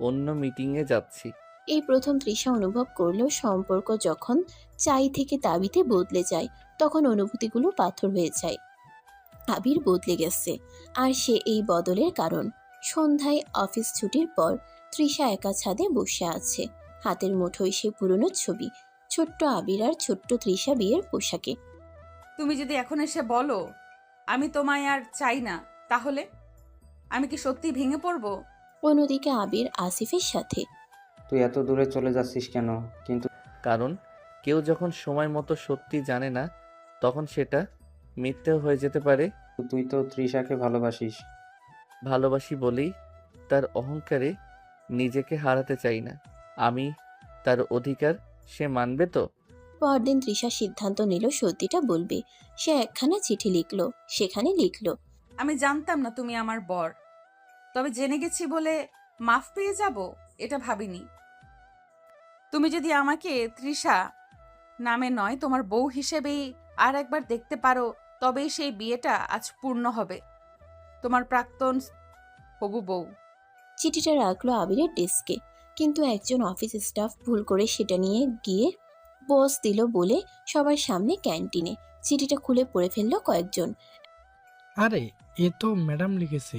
অন্য মিটিংয়ে যাচ্ছি। এই প্রথম তৃষা অনুভব করলো সম্পর্ক যখন চাই থেকে দাবিতে বদলে যায়, তখন অনুভূতিগুলো পাথর হয়ে যায়। আবির বদলে গেছে, আর সে এই বদলের কারণ। সন্ধ্যায় অফিস ছুটির পর তৃষা একা ছাদে বসে আছে, হাতের মুঠোয় সে পুরনো ছবি, ছোট্ট আবির আর ছোট্ট তৃষা বিয়ের পোশাকে। তুমি যদি এখন এসে বলো আমি তোমায় আর চাই না, তাহলে আমি কি সত্যি ভেঙে পড়বো? অন্যদিকে আবির আসিফের সাথে। তুই এত দূরে চলে যাচ্ছিস কেন? কিন্তু কারণ কেউ যখন সময় মতো সত্যি জানে না, তখন সেটা মিথ্যেও হয়ে যেতে পারে। তুই তো তৃষাকে ভালোবাসিস। ভালোবাসি বলেই তার অহংকারে নিজেকে হারাতে চাই না। আমি তার অধিকার, সে মানবে তো? পরদিন তৃষা সিদ্ধান্ত নিল সত্যিটা বলবে। সে একখানা চিঠি লিখলো, সেখানে লিখলো, আমি জানতাম না তুমি আমার বর, তবে জেনে গেছি বলে মাফ পেয়ে যাব এটা ভাবিনি। তুমি যদি আমাকে তৃষা নামে নয় তোমার বউ হিসেবেই আর একবার দেখতে পারো, তবেই সেই বিয়েটা আজ পূর্ণ হবে। তোমার প্রাক্তন হবু বউ। চিঠিটা রাখলো আবিরের ডেস্কে, কিন্তু একজন অফিস স্টাফ ভুল করে সেটা নিয়ে গিয়ে বস দিল বলে সবার সামনে ক্যান্টিনে। চিঠিটা খুলে পড়ে ফেললো কয়েকজন। আরে, এ তো ম্যাডাম লিখেছে।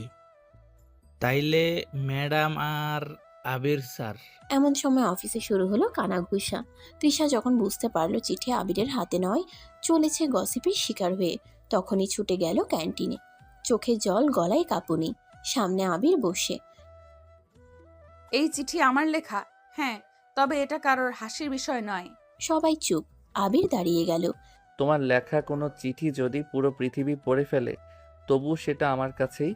তাইলে ম্যাডাম আর আবির স্যার। এমন সময় অফিসে শুরু হলো কানাঘুষা। তৃষা যখন বুঝতে পারলো চিঠি আবিরের হাতে নয়, চলেছে গসিপের শিকার হয়ে, তখনই ছুটে গেল ক্যান্টিনে। চোখে জল, গলায় কাঁপুনি, সামনে আবির বসে। এই চিঠি আমার লেখা? হ্যাঁ, তবে এটা কারোর হাসির বিষয় নয়। সবাই চুপ। আবির দাঁড়িয়ে গেল। তোমার লেখা কোনো চিঠি যদি পুরো পৃথিবী পড়ে ফেলে, তবু সেটা আমার কাছেই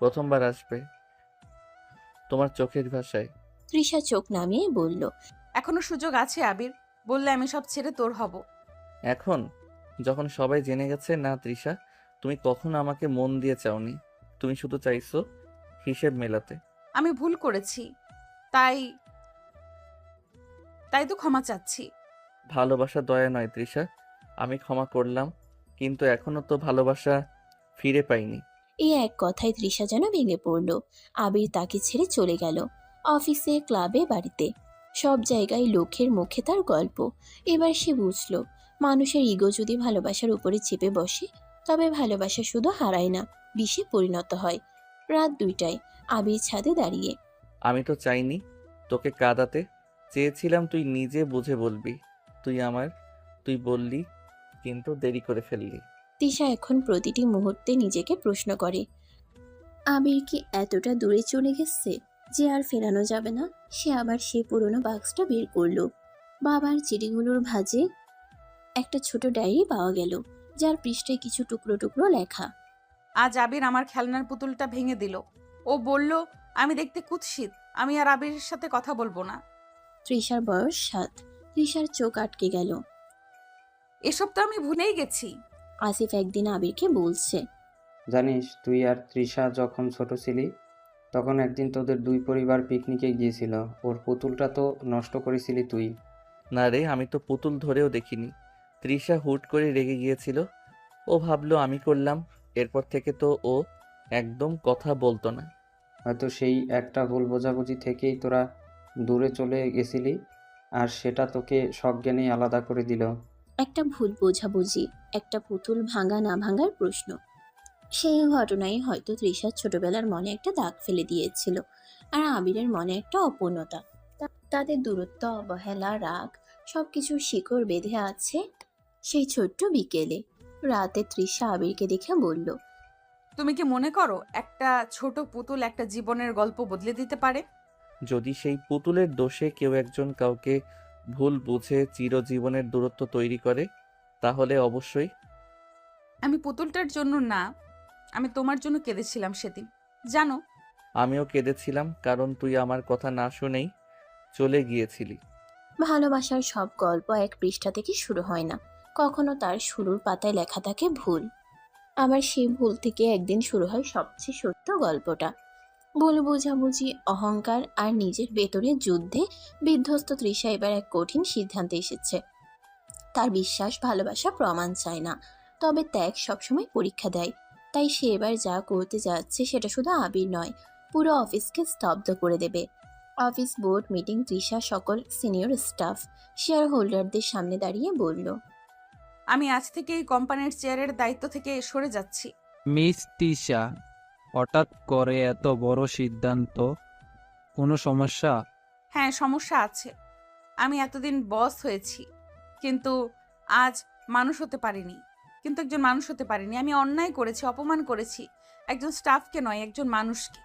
প্রথমবার আসবে, তোমার চোখের ভাষায়। তৃষা চোখ নামিয়ে বলল, এখনো সুযোগ আছে আবির, বললে আমি সব ছেড়ে তোর হব। এখন যখন সবাই জেনে গেছে? না তৃষা, তুমি কখনো আমাকে মন দিয়ে চাওনি, তুমি শুধু চাইছো হিসেব মেলাতে। আমি ভুল করেছি, তাই তাই তো ক্ষমা চাচ্ছি। ভালোবাসা দয়া নয় তৃষা, আমি ক্ষমা করলাম, কিন্তু এখনো তো ভালোবাসা ফিরে পাইনি। এই এক কথায় তৃষা যেন ভেঙে পড়ল। আবির তাকে ছেড়ে চলে গেল। অফিসে, ক্লাবে, বাড়িতে, সব জায়গায় লোকের মুখে তার গল্প। এবার সে বুঝলো, মানুষের ইগো যদি ভালোবাসার উপরে চেপে বসে, তবে ভালোবাসা শুধু হারায় না, বিষে পরিণত হয়। রাত 2টায় আবির ছাদে দাঁড়িয়ে। আমি তো চাইনি তোকে কাঁদাতে, চেয়েছিলাম তুই নিজে বুঝে বলবি তুই বললি, কিন্তু দেরি করে ফেললি। তৃষা এখন প্রতিটি মুহূর্তে নিজেকে প্রশ্ন করে, আবির কি এতটা দূরে চলে গেছে যে আর ফেরানো যাবে না? সে আবার সেই পুরনো বাক্সটা বের করলো। বাবার চিঠিগুলোর ভাঁজে একটা ছোট ডায়েরি পাওয়া গেল, যার পৃষ্ঠায় কিছু টুকরো টুকরো লেখা। আজ আবির আমার খেলনার পুতুলটা ভেঙে দিল। ও বলল আমি দেখতে কুৎসিত, আমি আর আবিরের সাথে কথা বলবো না। তৃষার বয়স 7। তৃষার চোখ আটকে গেল। এসব তো আমি ভুলেই গেছি। আসিফ একদিন আবিরকে বলছে, জানিস তুই আর তৃষা যখন ছোট ছিলি, তখন একদিন তোদের দুই পরিবার পিকনিকে গিয়েছিল। ওর পুতুলটা তো নষ্ট করেছিলি তুই। না রে, আমি তো পুতুল ধরেও দেখিনি। তৃষা হুট করে রেগে গিয়েছিল, ও ভাবলো আমি করলাম। এরপর থেকে তো ও একদম কথা বলতো না। হয়তো সেই একটা ভুল বোঝাবুঝি থেকেই তোরা দূরে চলে গেছিলি, আর সেটা তোকে সজ্ঞানেই আলাদা করে দিল। একটা ভুল বোঝাবুঝি, একটা পুতুল ভাঙা না ভাঙার প্রশ্ন। সেই ঘটনাই হয়তো তৃষার ছোটবেলার মনে একটা দাগ ফেলে দিয়েছিল, আর আবিরের মনে একটা অপূর্ণতা। তাদের দূরত্ব, অবহেলা, রাগ, সবকিছুর শিকড় বেঁধে আছে সেই ছোট্ট বিকেলে। রাতে তৃষা আবিরকে দেখে বলল, তুমি কি মনে করো একটা ছোট পুতুল একটা জীবনের গল্প বদলে দিতে পারে? যদি সেই পুতুলের দোষে কেউ একজন কাউকে ভুল বুঝে চিরজীবনের দূরত্ব তৈরি করে, তাহলে অবশ্যই। আমি পুতুলটার জন্য না, আমি তোমার জন্য কেঁদেছিলাম সেদিন, জানো? আমিও কেঁদেছিলাম, কারণ তুই আমার কথা না শুনেই চলে গিয়েছিলি। ভালোবাসার সব গল্প এক পৃষ্ঠা থেকে শুরু হয় না, কখনো তার শুরুর পাতায় লেখা থাকে ভুল। আবার সেই ভুল থেকে একদিন শুরু হয় সবচেয়ে সত্য গল্পটা। ভুল বোঝাবুঝি, অহংকার আর নিজের ভেতরের যুদ্ধে বিধ্বস্ত তৃষা এবার এক কঠিন সিদ্ধান্তে এসেছে। তার বিশ্বাস ভালোবাসা প্রমাণ চায় না, তবে ত্যাগ সবসময় পরীক্ষা দেয়। তাই সে এবার যা করতে যাচ্ছে সেটা শুধু আবির নয়, পুরো অফিসকে স্তব্ধ করে দেবে। অফিস বোর্ড মিটিং, তৃষা সকল সিনিয়র স্টাফ শেয়ার হোল্ডারদের সামনে দাঁড়িয়ে বলল, আমি আজ থেকে এই কোম্পানির চেয়ারের দায়িত্ব থেকে সরে যাচ্ছি। মিস তিশা, হঠাৎ করে এত বড় সিদ্ধান্ত, কোনো সমস্যা? হ্যাঁ, সমস্যা আছে। আমি এতদিন বস হয়েছি, কিন্তু আজ মানুষ হতে পারিনি। আমি অন্যায় করেছি, অপমান করেছি, একজন স্টাফকে নয়, একজন মানুষকে।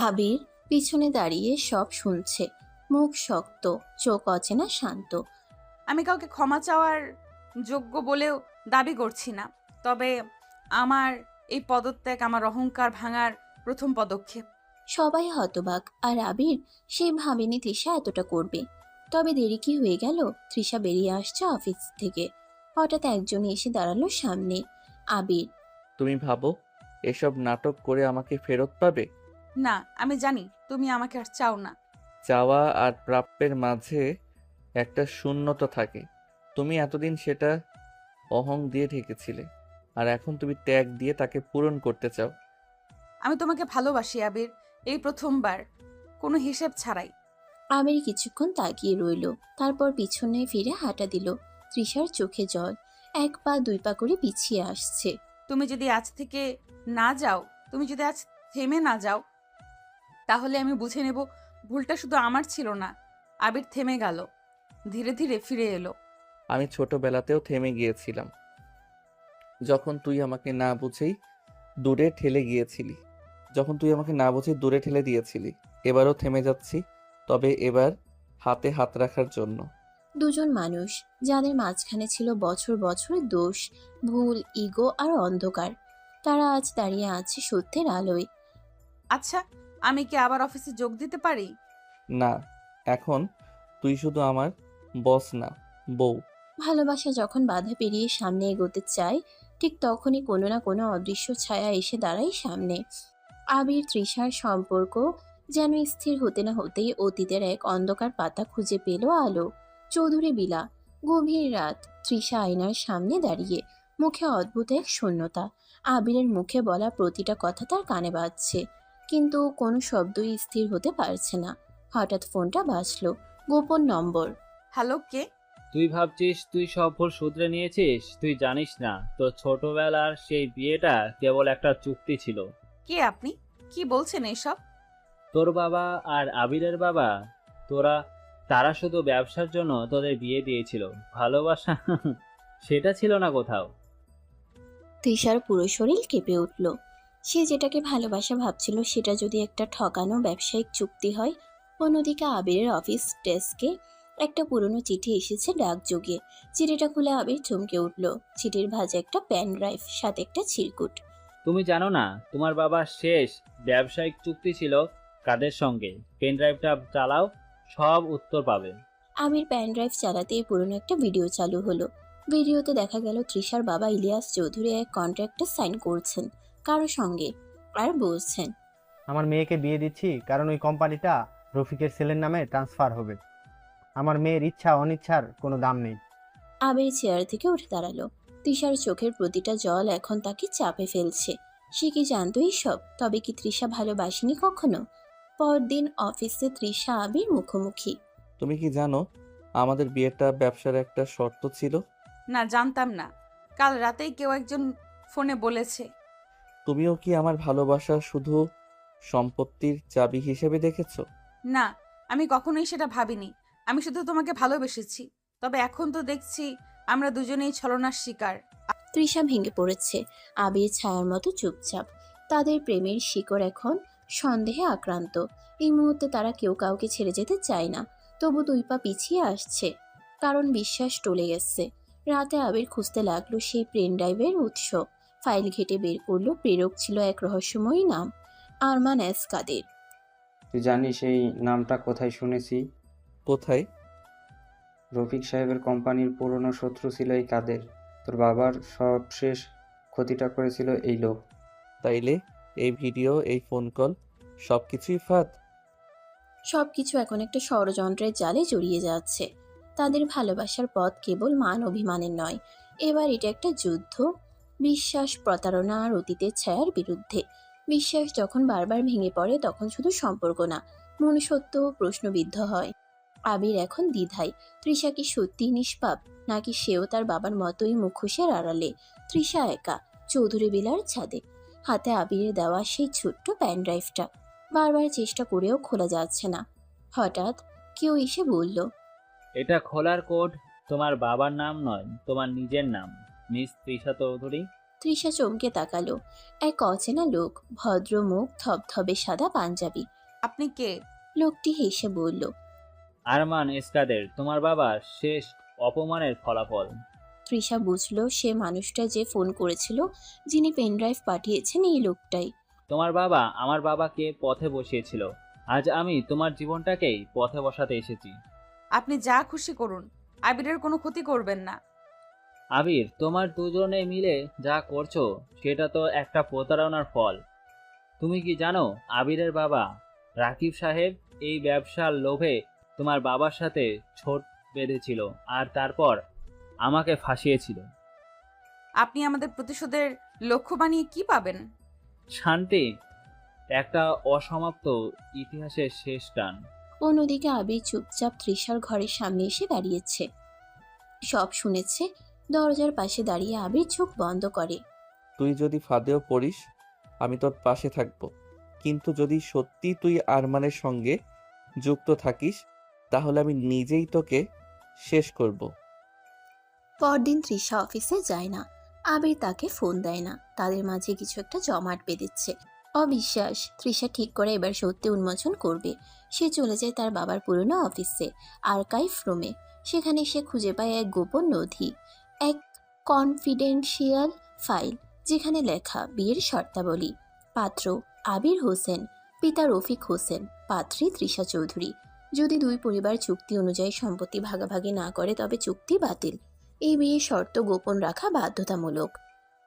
আবির পিছনে দাঁড়িয়ে সব শুনছে, মুখ শক্ত, চোখ অচেনা শান্ত। আমি কাউকে ক্ষমা চাওয়ার যোগ্য বলেও দাবি করছি না, তবে আমার এই পদত্যাগ আমার অহংকার ভাঙার প্রথম পদক্ষেপ। সবাই হতবাক, আর আবির সে ভাবেনি তৃষা এতটা করবে। তবে দেরি কি হয়ে গেল, তৃষা বেরিয়ে আসছে অফিস থেকে। হঠাৎ একজন এসে দাঁড়ালো সামনে। আবির, তুমি ভাবো এসব নাটক করে আমাকে ফেরত পাবে? না, আমি জানি তুমি আমাকে আর চাও না। চাওয়া আর প্রাপ্যের মাঝে একটা শূন্যতা থাকে। তুমি এতদিন সেটা অহং দিয়ে ঢেকেছিলে, আর এখন তুমি ত্যাগ দিয়ে তাকে পূরণ করতে চাও। আমি তোমাকে ভালোবাসি আবির, এই প্রথমবার, কোনো হিসেব ছাড়াই। আবির কিছুক্ষণ তাকিয়ে রইল, তারপর পিছনে ফিরে হাঁটা দিল। তৃষার চোখে জল, এক পা দুই পা করে পিছিয়ে আসছে। তুমি যদি আজ থেমে না যাও, তাহলে আমি বুঝে নেব ভুলটা শুধু আমার ছিল না। আবির থেমে গেল, ধীরে ধীরে ফিরে এলো। আমি ছোটবেলাতেও থেমে গিয়েছিলাম, যখন তুই আমাকে না বুঝেই দূরে ঠেলে দিয়েছিলি। এবারও থেমে যাচ্ছি, তবে এবার হাতে হাত রাখার জন্য। দুজন মানুষ, যাদের মাঝখানে ছিল বছর বছরের দোষ, ভুল, ইগো আর অন্ধকার, তারা আজ দাঁড়িয়ে আছে সত্যের আলোয়। আচ্ছা, আমি কি আবার অফিসে যোগ দিতে পারি? না, এখন তুই শুধু আমার বস না, বউ। ভালোবাসা যখন বাধা পেরিয়ে সামনে এগোতে চায়, ঠিক তখনই কোনো না কোনো অদৃশ্য ছায়া এসে দাঁড়ায় সামনে। আবির তৃষার সম্পর্ক যেন স্থির হতে না হতেই অতীতের এক অন্ধকার পাতা খুঁজে পেল আলো। চৌধুরী বিলা, গভীর রাত, তৃষা আয়নার সামনে দাঁড়িয়ে, মুখে অদ্ভুত এক শূন্যতা। আবিরের মুখে বলা প্রতিটা কথা তার কানে বাজছে, কিন্তু কোনো শব্দই স্থির হতে পারছে না। হঠাৎ ফোনটা বাজলো, গোপন নম্বর। হ্যালো, কে? তুই ভাবছিস তুই সব ভুল শুধরে নিয়েছিস? তুই জানিস না, তোর ছোটবেলার সেই বিয়েটা কেবল একটা চুক্তি ছিল। কে আপনি? কি বলছেন এসব? তোর বাবা আর আবিরের বাবা, তারা শুধু ব্যবসার জন্য তোদের বিয়ে দিয়েছিল। ভালোবাসা সেটা ছিল না কোথাও। তৃষার পুরো শরীর কেঁপে উঠল। সে যেটাকে ভালোবাসা ভাবছিল সেটা যদি একটা ঠকানো ব্যবসায়িক চুক্তি হয়। অন্যদিকে আবিরের অফিস ডেস্কে একটা পুরনো চিঠি এসেছে ডাকযোগে। চিঠিটা খুলে আবির চমকে উঠল। চিঠির ভাঁজে একটা পেন ড্রাইভ, সাথে একটা চিরকুট। তুমি জানো না তোমার বাবার শেষ ব্যবসায়িক চুক্তি ছিল কাদের সঙ্গে? পেন ড্রাইভটা চালাও, সব উত্তর পাবে। আবির পেন ড্রাইভ চালাতেই পুরনো একটা ভিডিও চালু হলো। ভিডিওতে দেখা গেল তৃষার বাবা ইলিয়াস চৌধুরী এক কন্ট্রাক্টে সাইন করছেন কারো সঙ্গে, আর বলছেন, আমার মেয়েকে বিয়ে দিচ্ছি কারণ ওই কোম্পানিটা রফিকের ছেলের নামে ট্রান্সফার হবে। আমার মেয়ের ইচ্ছা অনিচ্ছার কোনো দাম নেই। আবির চেয়ার থেকে উঠে দাঁড়ালো। তৃষার চোখের প্রতিটা জল এখন তাকে চাপে ফেলছে। সে কি জানতো সব? তবে কি তৃষা ভালোবাসেনি কখনো? পরদিন অফিসে তৃষা আবির মুখোমুখি। তুমি কি জানো আমাদের বিয়েটা ব্যবসার একটা শর্ত ছিল? না, জানতাম না। কাল রাতেই কেউ একজন ফোনে বলেছে। তুমিও কি আমার ভালোবাসা শুধু সম্পত্তির চাবি হিসেবে দেখেছো? না, আমি কখনোই সেটা ভাবিনি। আমি শুধু তোমাকে ভালোবেসেছি। তবে এখন তো দেখছি আমরা দুজনেই ছলনার শিকার। তৃষা ভেঙে পড়েছে। আবির ছায়ার মতো চুপচাপ। তাদের প্রেমের শিকড় এখন সন্দেহে আক্রান্ত। এই মুহূর্তে তারা কেউ কাউকে ছেড়ে যেতে চায় না, তবু দুই পা পিছিয়ে আসছে, কারণ বিশ্বাস টলে গেছে। রাতে আবির খুঁজতে লাগলো সেই পেন ড্রাইভের উৎস। ফাইল ঘেটে বের করলো, প্রেরক ছিল এক রহস্যময়ী নাম, আরমান এস কাদের। তুই জানিস এই নামটা কোথায় শুনেছি? কোথায়? রফিক সাহেবের কোম্পানির পুরনো শত্রু ছিল এই কাদের। তোর বাবার সবশেষ ক্ষতিটা করেছিল এই লোক। তাইলে এই ভিডিও, এই ফোন কল সব কিছুই ফাঁদ? সবকিছু এখন একটা ষড়যন্ত্রের জালে জড়িয়ে যাচ্ছে। তাদের ভালোবাসার পথ কেবল মান অভিমানের নয়, এবার এটা একটা যুদ্ধ। বিশ্বাস, প্রতারণা আর অতীতের ছায়ার বিরুদ্ধে। বিশ্বাস যখন বারবার ভেঙে পড়ে তখন শুধু সম্পর্ক না, মনুষ্যত্বও প্রশ্নবিদ্ধ হয়। আবির এখন দ্বিধায়, তৃষা কি সত্যিই নিষ্পাপ, নাকি সেও তার বাবার মতোই মুখোশের আড়ালে। তৃষা একা চৌধুরী বিলার ছাদে, হাতে আবিরের দেওয়া সেই ছোট্ট প্যান ড্রাইভটা। বারবার চেষ্টা করেও খোলা যাচ্ছে না। হঠাৎ কেউ এসে বলল, এটা খোলার কোড তোমার বাবার নাম নয়, তোমার নিজের নাম, মিস তৃষা চৌধুরী। তৃষা চমকে তাকালো। এক অচেনা লোক, ভদ্র মুখ, ধবধবে সাদা পাঞ্জাবি। আপনি কে? লোকটি হেসে বলল, আরমান এসকাদের, তোমার বাবার শেষ অপমানের ফলাফল। তৃষা বুঝলো সে মানুষটা যে ফোন করেছিল, যিনি পেনড্রাইভ পাঠিয়েছেন, এই লোকটাই। তোমার বাবা আমার বাবাকে পথে বসিয়েছিল, আজ আমি তোমার জীবনটাকেই পথে বসাতে এসেছি। আপনি যা খুশি করুন, আবিরের কোনো ক্ষতি করবেন না। আবির, তোমার দুজনে মিলে যা করছো সেটা তো একটা প্রতারণার ফল। তুমি কি জানো আবিরের বাবা রাকিব সাহেব এই ব্যবসার লোভে তোমার বাবার সাথে ছোট বেঁধেছিল আর তারপর আমাকে ফাঁসিয়েছিল। আপনি আমাদের প্রতিশোধের লক্ষ্য বানিয়ে কি পাবেন? শান্তি, একটা অসমাপ্ত ইতিহাসের শেষ টান। অন্যদিকে আবির চুপচাপ তৃষার ঘরের সামনে এসে দাঁড়িয়েছে। সব শুনেছে। দরজার পাশে দাঁড়িয়ে আবির চোখ বন্ধ করে। তুই যদি ফাঁদেও পড়িস আমি তোর পাশে থাকব, কিন্তু যদি সত্যি তুই আরমানের সঙ্গে যুক্ত থাকিস তাহলে আমি নিজেই তোকে শেষ করব। পরদিন তৃষা অফিসে যায় না। আবির তাকে ফোন দেয় না। তাদের মাঝে কিছু একটা জমাট বেঁধেছে। অবিশ্বাস। তৃষা ঠিক করে এবার সত্যি উন্মোচন করবে। সে চলে যায় তার বাবার পুরনো অফিসে, আর্কাইভ রুমে। সেখানে সে খুঁজে পায় এক গোপন নথি, এক কনফিডেন্সিয়াল ফাইল, যেখানে লেখা বিয়ের শর্তাবলী। পাত্র আবির হোসেন, পিতা রফিক হোসেন, পাত্রী তৃষা চৌধুরী। যদি দুই পরিবার চুক্তি অনুযায়ী সম্পত্তি ভাগাভাগি না করে তবে চুক্তি বাতিল। এই বিয়ের শর্ত গোপন রাখা বাধ্যতামূলক।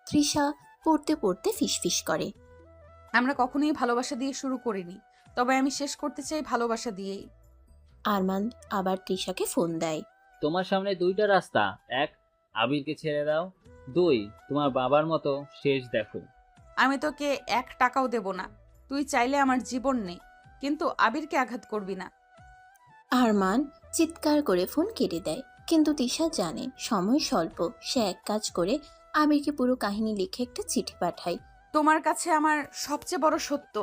তৃষা পড়তে পড়তে ফিসফিস করে, আমরা কখনোই ভালোবাসা দিয়ে শুরু করিনি, তবে আমি শেষ করতে চাই ভালোবাসা দিয়েই। আরমান আবার তৃষাকে ফোন দেয়। তোমার সামনে দুইটা রাস্তা, এক আবিরকে ছেড়ে দাও, দুই তোমার বাবার মতো শেষ দেখো। আমি তোকে 1 টাকাও দেব না। তুই চাইলে আমার জীবন নে, কিন্তু আবিরকে আঘাত করবি না। আরমান চিৎকার করে ফোন কেটে দেয়। কিন্তু তৃষা জানে সময় স্বল্প। সে এক কাজ করে আবিরকে পুরো কাহিনী লিখে একটা চিঠি পাঠায়। তোমার কাছে আমার সবচেয়ে বড় সত্য,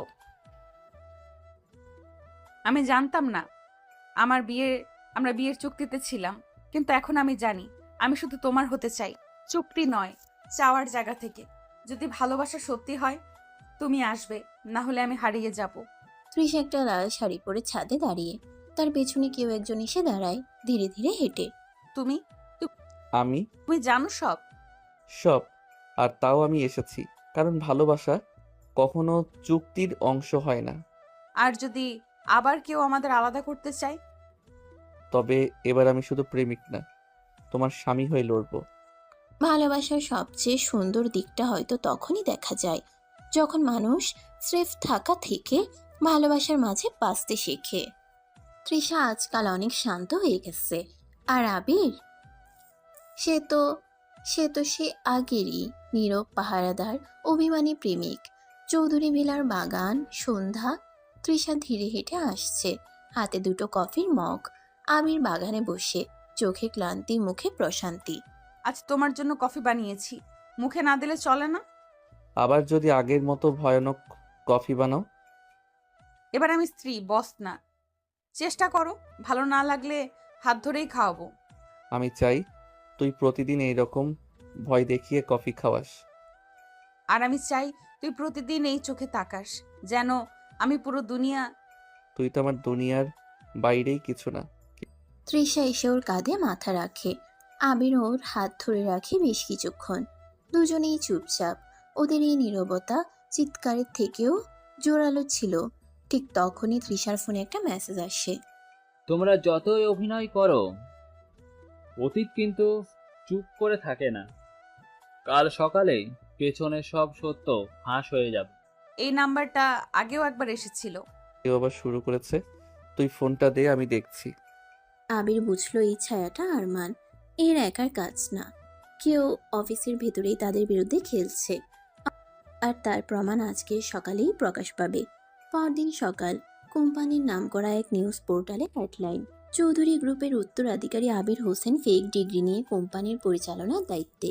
আমি জানতাম না আমরা বিয়ের চুক্তিতে ছিলাম, কিন্তু এখন আমি জানি আমি শুধু তোমার হতে চাই। চুক্তি নয়, চাওয়ার জায়গা থেকে। যদি ভালোবাসা সত্যি হয় তুমি আসবে, না হলে আমি হারিয়ে যাব। তৃষা একটা লাল শাড়ি পরে ছাদে দাঁড়িয়ে। তার পেছনে কেউ একজন এসে দাঁড়ায়, ধীরে ধীরে হেঁটে। তুমি আমি তুমি জানো সব? সব, আর তাও আমি এসেছি কারণ ভালোবাসা কখনো চুক্তির অংশ হয় না। আর যদি আবার কেউ আমাদের আলাদা করতে চায়? তবে এবার আমি শুধু প্রেমিক না, তোমার স্বামী হয়ে লড়বো। ভালোবাসার সবচেয়ে সুন্দর দিকটা হয়তো তখনই দেখা যায় যখন মানুষ স্রেফ থাকা থেকে ভালোবাসার মাঝে বাঁচতে শেখে। তৃষা আজকাল অনেক শান্ত হয়ে গেছে। আর আবির, সে তো সে আগেরই নীরব পাহারাদার, অভিমানী প্রেমিক। চৌধুরী ভিলার বাগান, সন্ধ্যা। তৃষা ধীরে হেঁটে আসছে, হাতে দুটো কফির মগ। আবির বাগানে বসে, চোখে ক্লান্তি, মুখে প্রশান্তি। আজ তোমার জন্য কফি বানিয়েছি, মুখে না দিলে চলে না। আবার যদি আগের মতো ভয়ানক কফি বানাও? এবার আমি স্ত্রী, বস না। চেষ্টা করো, ভালো না লাগলে হাত ধরেই খাওয়াবো। আমি চাই তুই প্রতিদিন এইরকম ভয় দেখিয়ে কফি খাওয়াস। আর আমি চাই তুই প্রতিদিন এই চোখে তাকাস, যেন আমি পুরো দুনিয়া। তুই তো আমার দুনিয়ার বাইরেই কিছু না। তৃষা এসে ওর কাঁধে মাথা রাখে। আবির ওর হাত ধরে রাখে বেশ কিছুক্ষণ। দুজনেই চুপচাপ। ওদের এই নীরবতা চিৎকারের থেকেও জোরালো ছিল। ঠিক তখনই তৃষার ফোনে একটা মেসেজ আসে। তোমরা যতই অভিনয় করো অতীত কিন্তু চুপ করে থাকে না। কাল সকালে পেছনের সব সত্য ফাঁস হয়ে যাবে। এই নাম্বারটা আগেও একবার এসেছিল। কেউ আবার শুরু করেছে। তুই ফোনটা দে, আমি দেখছি। আবির বুঝলো এই ছায়াটা আরমান, এর একার কাজ না। কেউ অফিসের ভেতরেই তাদের বিরুদ্ধে খেলছে, আর তার প্রমাণ আজকে সকালেই প্রকাশ পাবে। পরদিন সকাল, কোম্পানির নামকরা এক নিউজ পোর্টালে হেডলাইন: চৌধুরী গ্রুপের উত্তরাধিকারী আবির হোসেন ফেক ডিগ্রি নিয়ে কোম্পানির পরিচালনার দায়িত্বে।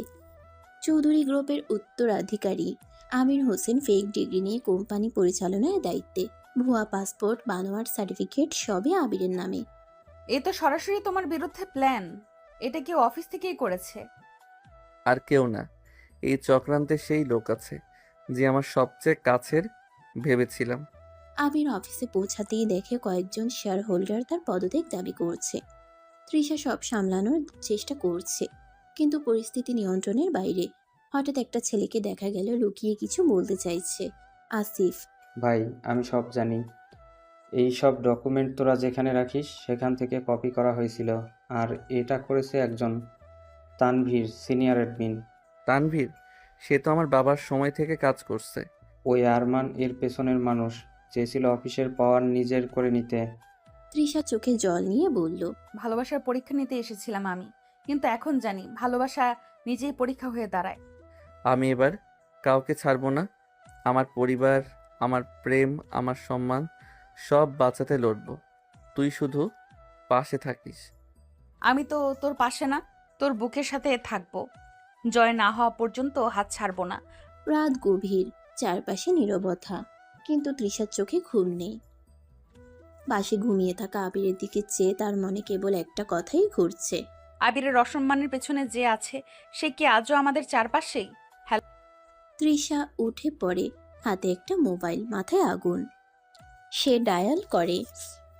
চৌধুরী গ্রুপের উত্তরাধিকারী আমির হোসেন ফেক ডিগ্রি নিয়ে কোম্পানি পরিচালনার দায়িত্বে। ভুয়া পাসপোর্ট, বানোয়াট সার্টিফিকেট সবই আবিরের নামে। এ তো সরাসরি তোমার বিরুদ্ধে প্ল্যান। এটা কেউ অফিস থেকেই করেছে। আর কেউ না, এই চক্রান্তে সেই লোক আছে যে আমার সবচেয়ে কাছের ভেবেছিলাম। আবির অফিসে পৌঁছাতেই দেখে কয়েকজন শেয়ার হোল্ডার তার পদত্যাগ দাবি করছে। তৃষা সব সামলানোর চেষ্টা করছে, কিন্তু পরিস্থিতি নিয়ন্ত্রণের বাইরে। হঠাৎ একটা ছেলেকে দেখা গেল লুকিয়ে কিছু বলতে চাইছে। আসিফ। ভাই, আমি সব জানি। এই সব ডকুমেন্ট তোরা যেখানে রাখিস সেখান থেকে কপি করা হয়েছিল, আর এটা করেছে একজন তানভীর, সিনিয়র অ্যাডমিন। তানভীর? সে তো আমার বাবার সময় থেকে কাজ করছে। ওই আরমান এর পেছনের মানুষ, চেয়েছিল অফিসের পাওয়ার নিজের করে নিতে। তৃষা চোখে জল নিয়ে বলল, ভালোবাসার পরীক্ষা নিতে এসেছিলাম আমি, কিন্তু এখন জানি ভালোবাসা নিজেই পরীক্ষা হয়ে দাঁড়ায়। আমি এবার কাউকে ছাড়বো না। আমার পরিবার, আমার প্রেম, আমার সম্মান সব বাঁচাতে লড়বো। তুই শুধু পাশে থাকিস। আমি তো তোর পাশে না, তোর বুকের সাথে থাকবো। জয় না হওয়া পর্যন্ত হাত ছাড়বো না। রাত গভীর, চারপাশে নীরবতা, কিন্তু তৃষার চোখে ঘুম নেই। বাসে ঘুমিয়ে থাকা আবিরের দিকে চেয়ে তার মনে কেবল একটা কথাই ঘুরছে। আবিরের অসম্মানের পেছনে যে আছে সে কি আজও আমাদের চারপাশেই? তৃষা উঠে পড়ে, হাতে একটা মোবাইল, মাথায় আগুন। সে ডায়াল করে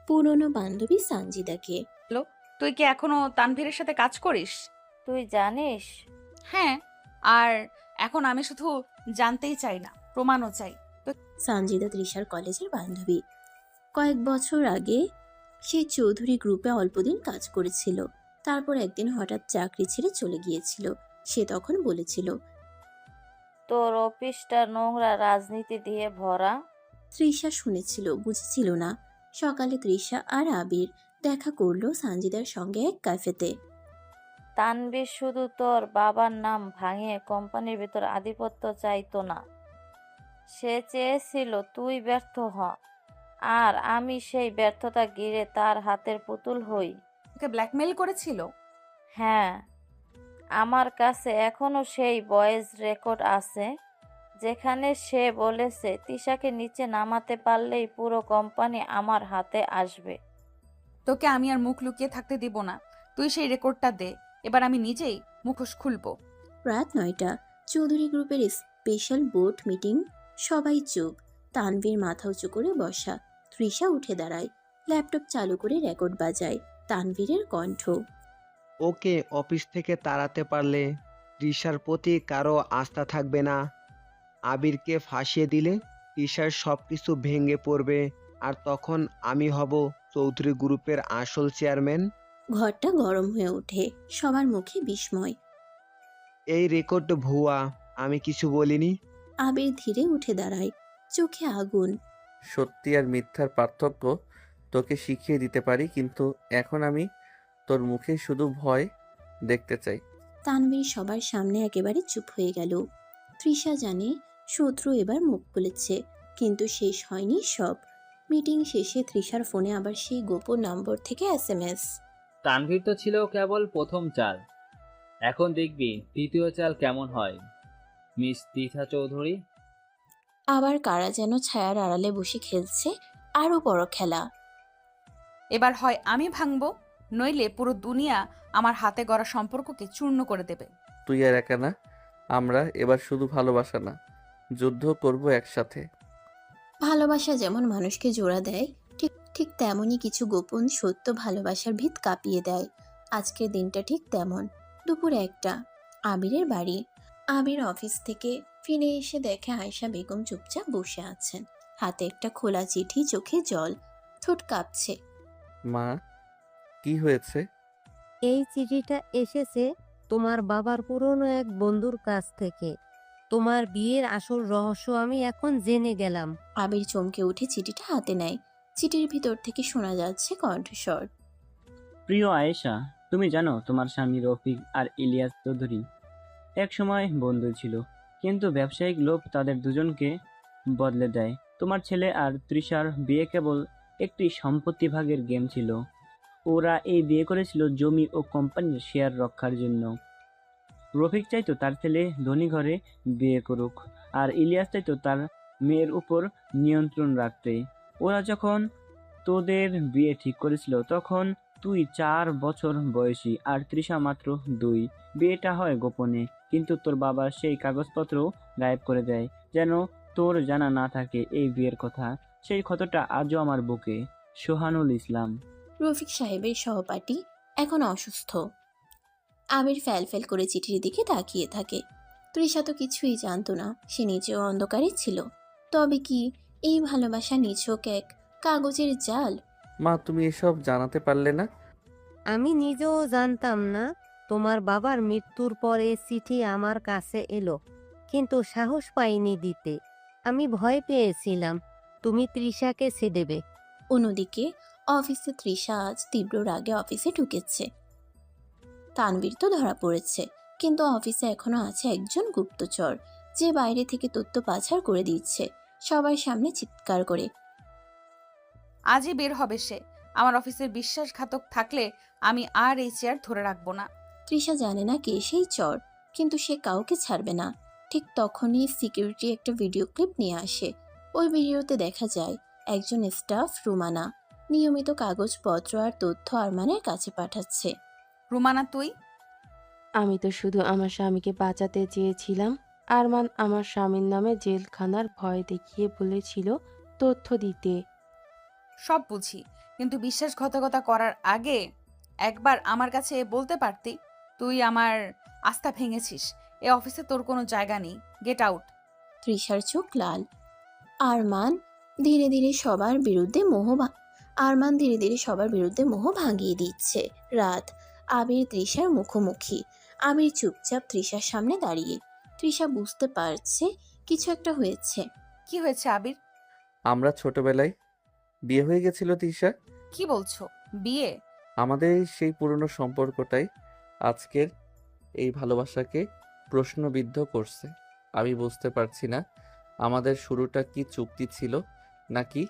পুরনো বান্ধবী সানজিদাকে। হ্যালো, তুই কি এখনো তানভীরের সাথে কাজ করিস? তুই জানিস? হ্যাঁ, আর এখন আমি শুধু জানতেই চাই না, প্রমাণও চাই। সানজিদা তৃষার কলেজের বান্ধবী। কয়েক বছর আগে সে চৌধুরী গ্রুপে অল্পদিন কাজ করেছিল, তারপর একদিন হঠাৎ চাকরি ছেড়ে চলে গিয়েছিল। সে তখন বলেছিল, তোর অফিসটা নোংরা রাজনীতি দিয়ে ভরা। তৃষা শুনেছিল, বুঝেছিল না। সকালে তৃষা আর আবির দেখা করলো সানজিদার সঙ্গে এক ক্যাফেতে। তানবীর শুধু তোর বাবার নাম ভাঙিয়ে কোম্পানির ভেতর আধিপত্য চাইতো না, সে চেয়েছিল তুই ব্যর্থ হ, আর আমি সেই ব্যর্থতা ঘিরে তার হাতের পুতুল হই। ওকে ব্ল্যাকমেইল করেছিল? হ্যাঁ, আমার কাছে এখনো সেই ভয়েস রেকর্ড আছে যেখানে সে বলেছে তিশাকে নিচে নামাতে পারলেই পুরো কোম্পানি আমার হাতে আসবে। তোকে আমি আর মুখ লুকিয়ে থাকতে দিব না। তুই সেই রেকর্ডটা দে, এবার আমি নিজেই মুখোশ খুলবো। রাত 9টা, চৌধুরী গ্রুপের স্পেশাল বোর্ড মিটিং। সবাই চুপ, তানভীর মাথা উঁচু করে বসা। তৃষা উঠে দাঁড়ায়, ল্যাপটপ চালু করে রেকর্ড বাজায়। তানভীরের কণ্ঠ, ওকে অফিস থেকে তাড়াতে পারলে তৃষার প্রতি কারো আস্থা থাকবে না। আবিরকে ফাঁসিয়ে দিলে তৃষার সব কিছু ভেঙে পড়বে, আর তখন আমি হব চৌধুরী গ্রুপের আসল চেয়ারম্যান। ঘরটা গরম হয়ে ওঠে, সবার মুখে বিস্ময়। এই রেকর্ড ভুয়া, আমি কিছু বলিনি। আবির ধীরে উঠে দাঁড়ায়, চোখে আগুন। সত্যি আর মিথ্যার পার্থক্য তোকে শিখিয়ে দিতে পারি, কিন্তু এখন আমি তোর মুখে শুধু ভয় দেখতে চাই। তানভীর সবার সামনে একেবারে চুপ হয়ে গেল। তৃষা জানে শত্রু এবার মুখ খুলেছে, কিন্তু শেষ হয়নি সব। মিটিং শেষে তৃষার ফোনে আবার সেই গোপন নম্বর থেকে SMS। তানভীর তো ছিল কেবল প্রথম চাল, এখন দেখবি তৃতীয় চাল কেমন হয়, মিস তৃষা চৌধুরী। আবার কারা যেন ছায়ার আড়ালে বসে খেলছে আরো বড় খেলা। এবার হয় আমি ভাঙবো, নইলে পুরো দুনিয়া আমার হাতে গড়া সম্পর্ককে চূর্ণ করে দেবে। তুই আর একা না, আমরা এবার শুধু ভালোবাসা না, যুদ্ধ করব একসাথে। ভালোবাসা যেমন মানুষকে জোড়া দেয়, ঠিক ঠিক তেমনই কিছু গোপন সত্য ভালোবাসার ভিত কাঁপিয়ে দেয়। আজকের দিনটা ঠিক তেমন। দুপুর 1টা, আবিরের বাড়ি। আবির অফিস থেকে ফিরে এসে দেখে আয়েশা বেগম চুপচাপ বসে আছেন, হাতে একটা খোলা চিঠি, চোখে জল, ঠোঁট কাঁপছে। মা, কি হয়েছে? এই চিঠিটা এসেছে তোমার বাবার পুরনো এক বন্ধুর কাছ থেকে। তোমার বিয়ের আসল রহস্য আমি এখন জেনে গেলাম। আবির চমকে উঠে চিঠিটা হাতে নেয়। চিঠির ভিতর থেকে শোনা যাচ্ছে কণ্ঠস্বর। প্রিয় আয়েশা, তুমি জানো তোমার স্বামী রফিক আর ইলিয়াস চৌধুরী একসময় বন্ধু ছিল, কিন্তু ব্যবসায়িক লোভ তাদের দুজনকে বদলে দেয়। তোমার ছেলে আর তৃষার বিয়ে কেবল একটি সম্পত্তি ভাগের গেম ছিল। ওরা এই বিয়ে করেছিল জমি ও কোম্পানির শেয়ার রক্ষার জন্য। রফিক চাইতো তার ছেলে ধনী ঘরে বিয়ে করুক, আর ইলিয়াস চাইতো তার মেয়ের উপর নিয়ন্ত্রণ রাখতে। ওরা যখন তোদের বিয়ে ঠিক করেছিল তখন তুই 4 বছর বয়সী আর তৃষা মাত্র 2। বিয়েটা হয় গোপনে, কিন্তু তোর বাবা সেই কাগজপত্র গায়েব করে দেয়, যেন তোর জানা না থাকে এই বিয়ের কথা। সেই ক্ষতটা আজও আমার বুকে। সোহানুল ইসলাম। রফিক সাহেবের সহপাঠী এখন অসুস্থ। আবির ফ্যাল করে চিঠির দিকে তাকিয়ে থাকে। তৃষা তো কিছুই জানতো না, সে নিজেও অন্ধকারে ছিল। তবে কি এই ভালোবাসা নিছক এক কাগজের জাল? মা, তুমি এসব জানাতে পারলে না? আমি নিজেও জানতাম না। তোমার বাবার মৃত্যুর পরে চিঠি আমার কাছে এলো, কিন্তু সাহস পাইনি দিতে। আমি ভয় পেয়েছিলাম তুমি তৃষাকে ছেড়ে। অন্যদিকে অফিসে তৃষা আজ তীব্র রাগে অফিসে ঢুকেছে। তানবীর তো ধরা পড়েছে, কিন্তু অফিসে এখনো আছে একজন গুপ্তচর, যে বাইরে থেকে তথ্য পাচার করে দিচ্ছে সবার সামনে চিৎকার করে। আজই বের হবে সে। আমার অফিসের বিশ্বাসঘাতক থাকলে আমি আর এই চেয়ার ধরে রাখবো না। তৃষা জানে না কে সেই চর, কিন্তু সে কাউকে ছাড়বে না। ঠিক তখনই সিকিউরিটি একটা ভিডিও ক্লিপ নিয়ে আসে। ওই ভিডিওতে দেখা যায় একজন স্টাফ রুমানা নিয়মিত কাগজপত্র আর তথ্য আরমানের কাছে পাঠাচ্ছে। রুমানা তুই? আমি তো শুধু আমার স্বামীকে বাঁচাতে চেয়েছিলাম। আরমান আমার স্বামীর নামে জেলখানার ভয় দেখিয়ে বলেছিল তথ্য দিতে। সব বুঝি, কিন্তু বিশ্বাসঘাতকতা করার আগে একবার আমার কাছে বলতে পারতি। তুই আমার আস্থা ভেঙেছিস। এ অফিসে তোর কোনো জায়গা নেই। Get out. তৃষার চোখ লাল। আরমান ধীরে ধীরে সবার বিরুদ্ধে মোহ ভাঙিয়ে দিচ্ছে। রাত, আবির তৃষার মুখোমুখি। আবির চুপচাপ তৃষার সামনে দাঁড়িয়ে। তৃষা বুঝতে পারছে কিছু একটা হয়েছে। কি হয়েছে আবির? আমরা ছোটবেলায় বিয়ে হয়ে গেছিল তৃষা। কি বলছো? বিয়ে? আমাদের সেই পুরনো সম্পর্কটাই আজকের এই ভালোবাসাকে প্রশ্নবিদ্ধ করছে। আমি বুঝতে পারছি না আমাদের শুরুটা কি চুক্তি ছিল নাকি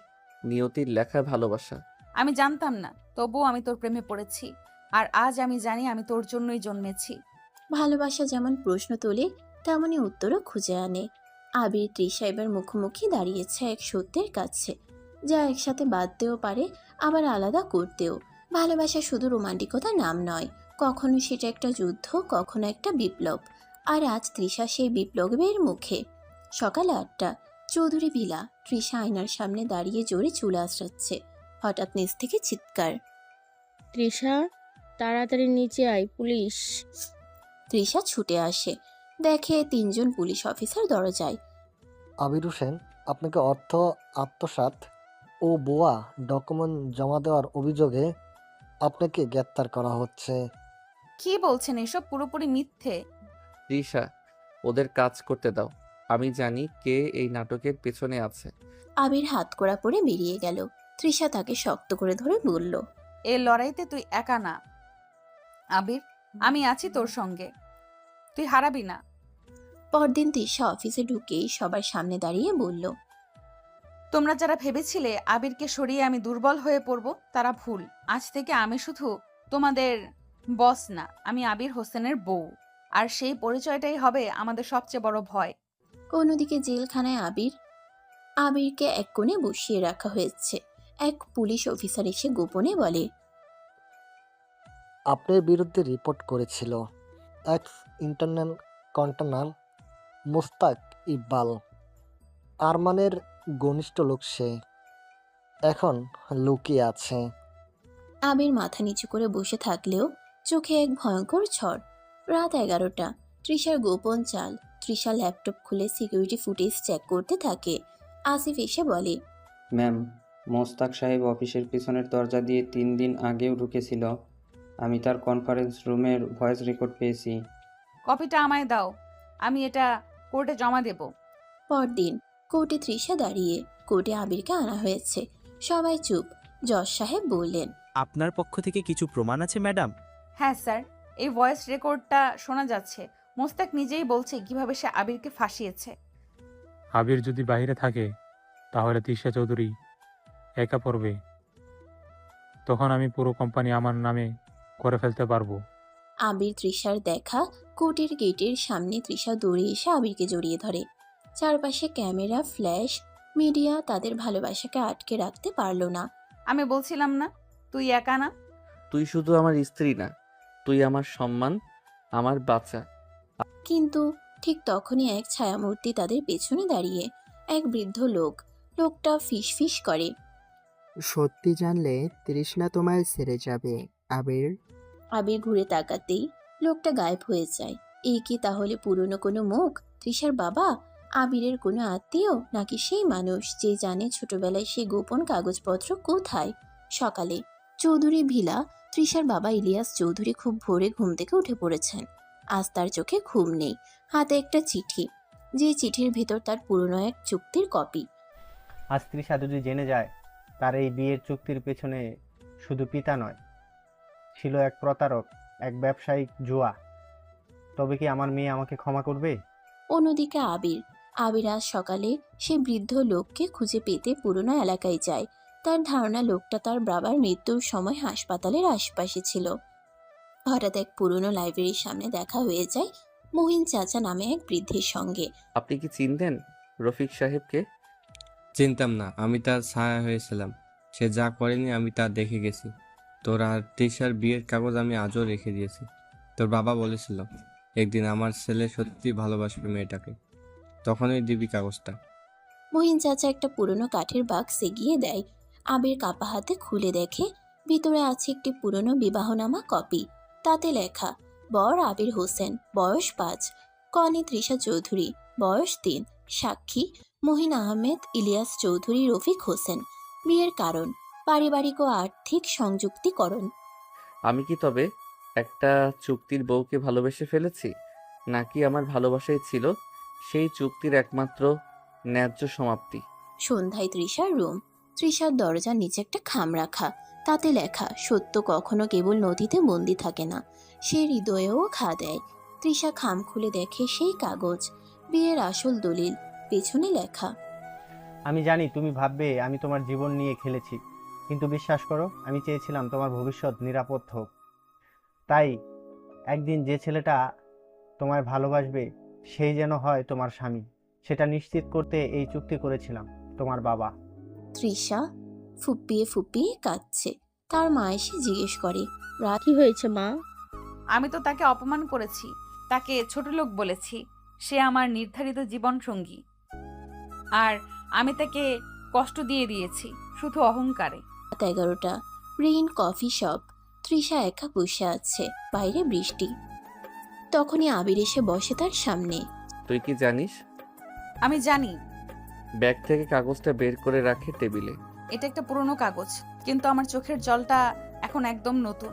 নিয়তির লেখা ভালোবাসা। আমি জানতাম না, তবুও আমি তোর প্রেমে পড়েছি। আর আজ আমি জানি আমি তোর জন্যই জন্মেছি। ভালোবাসা যেমন প্রশ্ন তোলে, তেমনই উত্তরও খুঁজে আনে। আবির তৃষা এবার মুখোমুখি দাঁড়িয়েছে এক সত্যের কাছে, যা একসাথে বাঁধতেও পারে, আবার আলাদা করতেও। ভালোবাসা শুধু রোমান্টিকতার নাম নয়, কখনো সেটা একটা যুদ্ধ, কখনো একটা বিপ্লব। আর আজ তৃষা সেই বিপ্লবের মুখে। সকাল 8টা, চৌধুরী ভিলা। তৃষা আয়নার সামনে দাঁড়িয়ে জোরে চুল আঁচড়াচ্ছে। হঠাৎ নিচ থেকে চিৎকার। তৃষা, তাড়াতাড়ি নিচে আয়, পুলিশ! তৃষা ছুটে আসে, দেখে 3 জন পুলিশ অফিসার দরজায়। আবির হোসেন, আপনাকে অর্থ আত্মসাৎ ও ভুয়া ডকুমেন্ট জমা দেওয়ার অভিযোগে আপনাকে গ্রেপ্তার করা হচ্ছে। কি বলছেন এসব? পুরোপুরি মিথ্যে। তৃষা, ওদের কাজ করতে দাও। আমি জানি কে এই নাটকের পেছনে আছে। আবির হাত কড়া পরে বেরিয়ে গেল। তৃষা তাকে শক্ত করে ধরে বলল, এ লড়াইতে তুই একা না আবির, আমি আছি তোর সঙ্গে। তুই হারাবি না। পরদিন তৃষা অফিসে ঢুকেই সবার সামনে দাঁড়িয়ে বলল, তোমরা যারা ভেবেছিলে আবিরকে সরিয়ে আমি দুর্বল হয়ে পড়ব, তারা ভুল। আজ থেকে আমি শুধু তোমাদের বস না, আমি আবির হোসেনের বউ। আর সেই পরিচয়টাই হবে আমাদের সবচেয়ে বড় ভয়। অন্যদিকে জেলখানায় আবিরকে এক কোণে বসিয়ে রাখা হয়েছে। এক পুলিশ অফিসার এসে গোপনে বলে, আপনার বিরুদ্ধে রিপোর্ট করেছিল ex internal container Mustaq Iqbal. আরমানের ঘনিষ্ঠ লোক সে, এখন লুকিয়ে আছে। আবির মাথা নিচু করে বসে থাকলেও চোখে এক ভয়ঙ্কর ঝড়। রাত 11টা, তৃষার গোপন চাল। তৃষা ল্যাপটপ খুলে সিকিউরিটি ফুটেজ চেক করতে থাকে। আসিফ এসে বলে, ম্যাম, মোস্তাক সাহেব অফিসের পিছনের দরজা দিয়ে 3 দিন আগেও ঢুকেছিল। আমি তার কনফারেন্স রুমের ভয়েস রেকর্ড পেয়েছি। কপিটা আমায় দাও, আমি এটা কোর্টে জমা দেব। পরদিন কোর্টে তৃষা দাঁড়িয়ে, কোর্টে আবিরকে আনা হয়েছে। সবাই চুপ। জজ সাহেব বললেন, আপনার পক্ষ থেকে কিছু প্রমাণ আছে ম্যাডাম? হ্যাঁ স্যার, এই ভয়েস রেকর্ডটা শোনা যাচ্ছে। মোস্তাক নিজেই বলছে কিভাবে সে আবিরকে ফাঁসিয়েছে। আবির যদি বাইরে থাকে তাহলে তৃষা চৌধুরী একা পড়বে, তখন আমি পুরো কোম্পানি আমার নামে করে ফেলতে পারবো। আবির তৃষার দেখা কোর্টের গেটের সামনে তৃষা দৌড়ে এসে আবিরকে জড়িয়ে ধরে। চারপাশে ক্যামেরা, ফ্ল্যাশ, মিডিয়া তাদের ভালোবাসাকে আটকে রাখতে পারল না। আমি বলছিলাম না তুই একা না? তুই শুধু আমার স্ত্রী না, তুই আমার সম্মান, আমার বাচ্চা। কিন্তু ঠিক তখনই এক ছায়ামূর্তি তাদের পেছনে দাঁড়িয়ে, এক বৃদ্ধ লোক। লোকটা ফিস ফিস করে, সত্যি জানলে তৃষ্ণা তোমায় ছেড়ে যাবে আবির। আবির ঘুরে তাকাতেই লোকটা গায়েব হয়ে যায়। এই কি তাহলে পুরনো কোনো মুখ? তৃষার বাবা, আবিরের কোনো আত্মীয়, নাকি সেই মানুষ যে জানে ছোটবেলায় সেই গোপন কাগজপত্র কোথায়? সকালে চৌধুরী ভিলা, তৃষার বাবা ইলিয়াস চৌধুরী খুব ভোরে ঘুম থেকে উঠে পড়েছেন। আজ তার চোখে ঘুম নেই। হাতে একটা চিঠি, যে চিঠির ভেতর তার পুরনো এক চুক্তির কপি। আজ তৃষা যদি জেনে যায় তার এই বিয়ের চুক্তির পেছনে শুধু পিতা নয়, ছিল এক প্রতারক, এক ব্যবসায়িক জুয়া, তবে কি আমার মেয়ে আমাকে ক্ষমা করবে? অন্যদিকে আবির আজ সকালে সে বৃদ্ধ লোককে খুঁজে পেতে পুরনো এলাকায় যায়। তার ধারণা লোকটা তার বাবার মৃত্যুর সময় হাসপাতালের আশপাশে ছিল। হঠাৎ এক পুরনো লাইব্রেরির সামনে দেখা হয়ে যায় মহিন চাচা নামে এক বৃদ্ধের সঙ্গে। আপনি কি চিনতেন রফিক সাহেবকে? চিনতাম না, আমি তার ছায়া হয়েছিলাম। সে যা করেনি আমি তা দেখে গেছি। তোর আর তৃষার বিয়ের কাগজ আমি আজও রেখে দিয়েছি। তোর বাবা বলেছিল একদিন আমার ছেলে সত্যি ভালোবাসবে মেয়েটাকে, তখনই দিবি কাগজটা। মহিন চাচা একটা পুরনো কাঠের বাক্স এগিয়ে দেয়। আবির কাপা হাতে খুলে দেখে ভিতরে আছে একটি পুরনো বিবাহনামা কপি। তাতে লেখা, বর আবির হোসেন, বয়স 5, কনে তৃষা চৌধুরী, বয়স 3, সাক্ষী মহিন আহমেদ, ইলিয়াস চৌধুরী, রফিক হোসেন। বিয়ের কারণ পারিবারিক ও আর্থিক সংযুক্তিকরণ। আমি কি তবে একটা চুক্তির বউকে ভালোবেসে ফেলেছি, নাকি আমার ভালোবাসাই ছিল সেই চুক্তির একমাত্র ন্যায্য সমাপ্তি? সন্ধ্যায় তৃষার রুম। তৃষার দরজার নিচে একটা খাম রাখা, তাতে লেখা, সত্য কখনো কেবল নদীতে বন্দি থাকে না, সে হৃদয়েও ঘা দেয়। তৃষা খাম খুলে দেখে সেই কাগজ, বিয়ের আসল দলিল। পেছনে লেখা, আমি জানি তুমি ভাববে আমি তোমার জীবন নিয়ে খেলেছি, কিন্তু বিশ্বাস করো আমি চেয়েছিলাম তোমার ভবিষ্যৎ নিরাপদ হোক। তাই একদিন যে ছেলেটা তোমায় ভালোবাসবে সেই যেন হয় তোমার স্বামী, সেটা নিশ্চিত করতে এই চুক্তি করেছিলাম তোমার বাবা। তৃষা ফুপিয়ে ফুপিয়ে কাঁদছে। তার মা এসে জিজ্ঞেস করে, রাত কি হয়েছে মা? আমি তো তাকে অপমান করেছি, তাকে ছোট লোক বলেছি। সে আমার নির্ধারিত জীবন সঙ্গী, আর আমি তাকে কষ্ট দিয়ে দিয়েছি শুধু অহংকারে। 11টা, রেইন কফি শপ। তৃষা একা বসে আছে, বাইরে বৃষ্টি। তখনই আবির এসে বসে তার সামনে। তুই কি জানিস? আমি জানি। ব্যাগ থেকে কাগজটা বের করে রাখে টেবিলে। এটা একটা পুরনো কাগজ, কিন্তু আমার চোখের জলটা এখন একদম নতুন।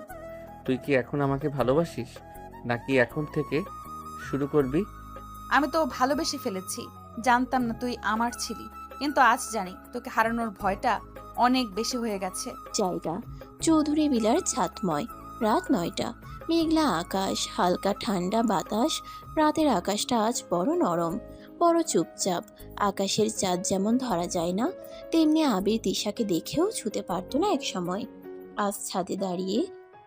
তুই কি এখন আমাকে ভালোবাসিস, নাকি এখন থেকে শুরু করবি? আমি তো ভালোবেসে ফেলেছি, জানতাম না তুই আমার ছিলি, কিন্তু আজ জানি তোকে হারানোর ভয়টা অনেক বেশি হয়ে গেছে। জায়গা চৌধুরী বিলার ছাতময়। রাত 9টা, মেঘলা আকাশ, হালকা ঠান্ডা বাতাস। রাতের আকাশটা আজ বড় নরম, বড় চুপচাপ। আকাশের চাঁদ যেমন ধরা যায় না, তেমনি আবির তৃষাকে দেখেও ছুতে পারত না এক সময়। আজ ছাদে দাঁড়িয়ে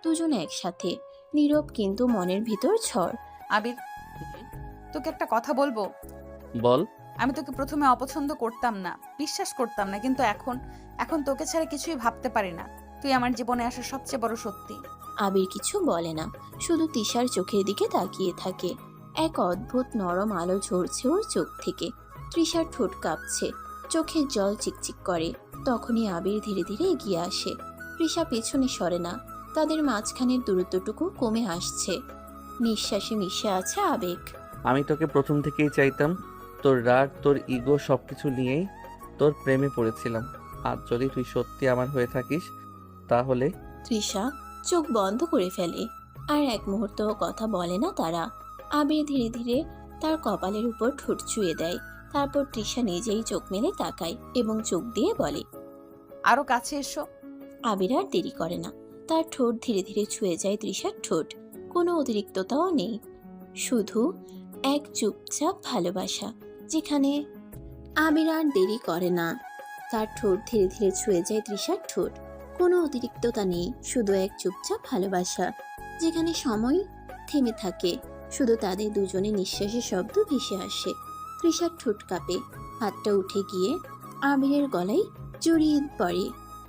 দুজন একসাথে, নীরব কিন্তু মনের ভিতর ঝড়। আবির, তোকে একটা কথা বলবো। বল। আমি তোকে প্রথমে অপছন্দ করতাম না, বিশ্বাস করতাম না, কিন্তু এখন তোকে ছাড়া কিছুই ভাবতে পারি না। তুই আমার জীবনে আসা সবচেয়ে বড় সত্যি। আবির কিছু বলে না, শুধু তৃষার চোখের দিকে তাকিয়ে থাকে। এক অদ্ভুত নরম আলো ঝরছে ওর চোখ থেকে। তৃষার ঠোঁট কাঁপছে, চোখের জল চিকচিক করে। তখনই আবির ধীরে ধীরে এগিয়ে আসে। তৃষা পেছনে সরে না, তাদের মাঝখানের দূরত্বটুকু কমে আসছে। নিঃশ্বাসে মিশে আছে আবেগ। আমি তোকে প্রথম থেকেই চাইতাম। তোর রাগ, তোর ইগো সবকিছু নিয়েই তোর প্রেমে পড়েছিলাম। আর যদি তুই সত্যি আমার হয়ে থাকিস তাহলে। তৃষা চোখ বন্ধ করে ফেলে। আর এক মুহূর্ত কথা বলে না তারা। আবির ধীরে ধীরে তার কপালের উপর ঠোঁট ছুঁয়ে দেয়। তারপর তৃষা নিজেই চোখ মেলে তাকায় এবং চোখ দিয়ে বলে, আরো কাছে এসো। আবির আর দেরি করে না। তার ঠোঁট ধীরে ধীরে ছুঁয়ে যায় তৃষার ঠোঁট। কোনো অতিরিক্ততাও নেই, শুধু এক চুপচাপ ভালোবাসা, যেখানে আবির আর দেরি করে না। তার ঠোঁট ধীরে ধীরে ছুঁয়ে যায় তৃষার ঠোঁট। কোনো অতিরিক্ততা নেই, শুধু এক চুপচাপ ভালোবাসা, যেখানে সময় থেমে থাকে, শুধু তাদের দুজনের নিঃশ্বাসের শব্দ ভেসে আসে। তৃষার ঠোঁট কাঁপে, হাতটা উঠে গিয়ে আবিরের গলায় জড়িয়ে পড়ে।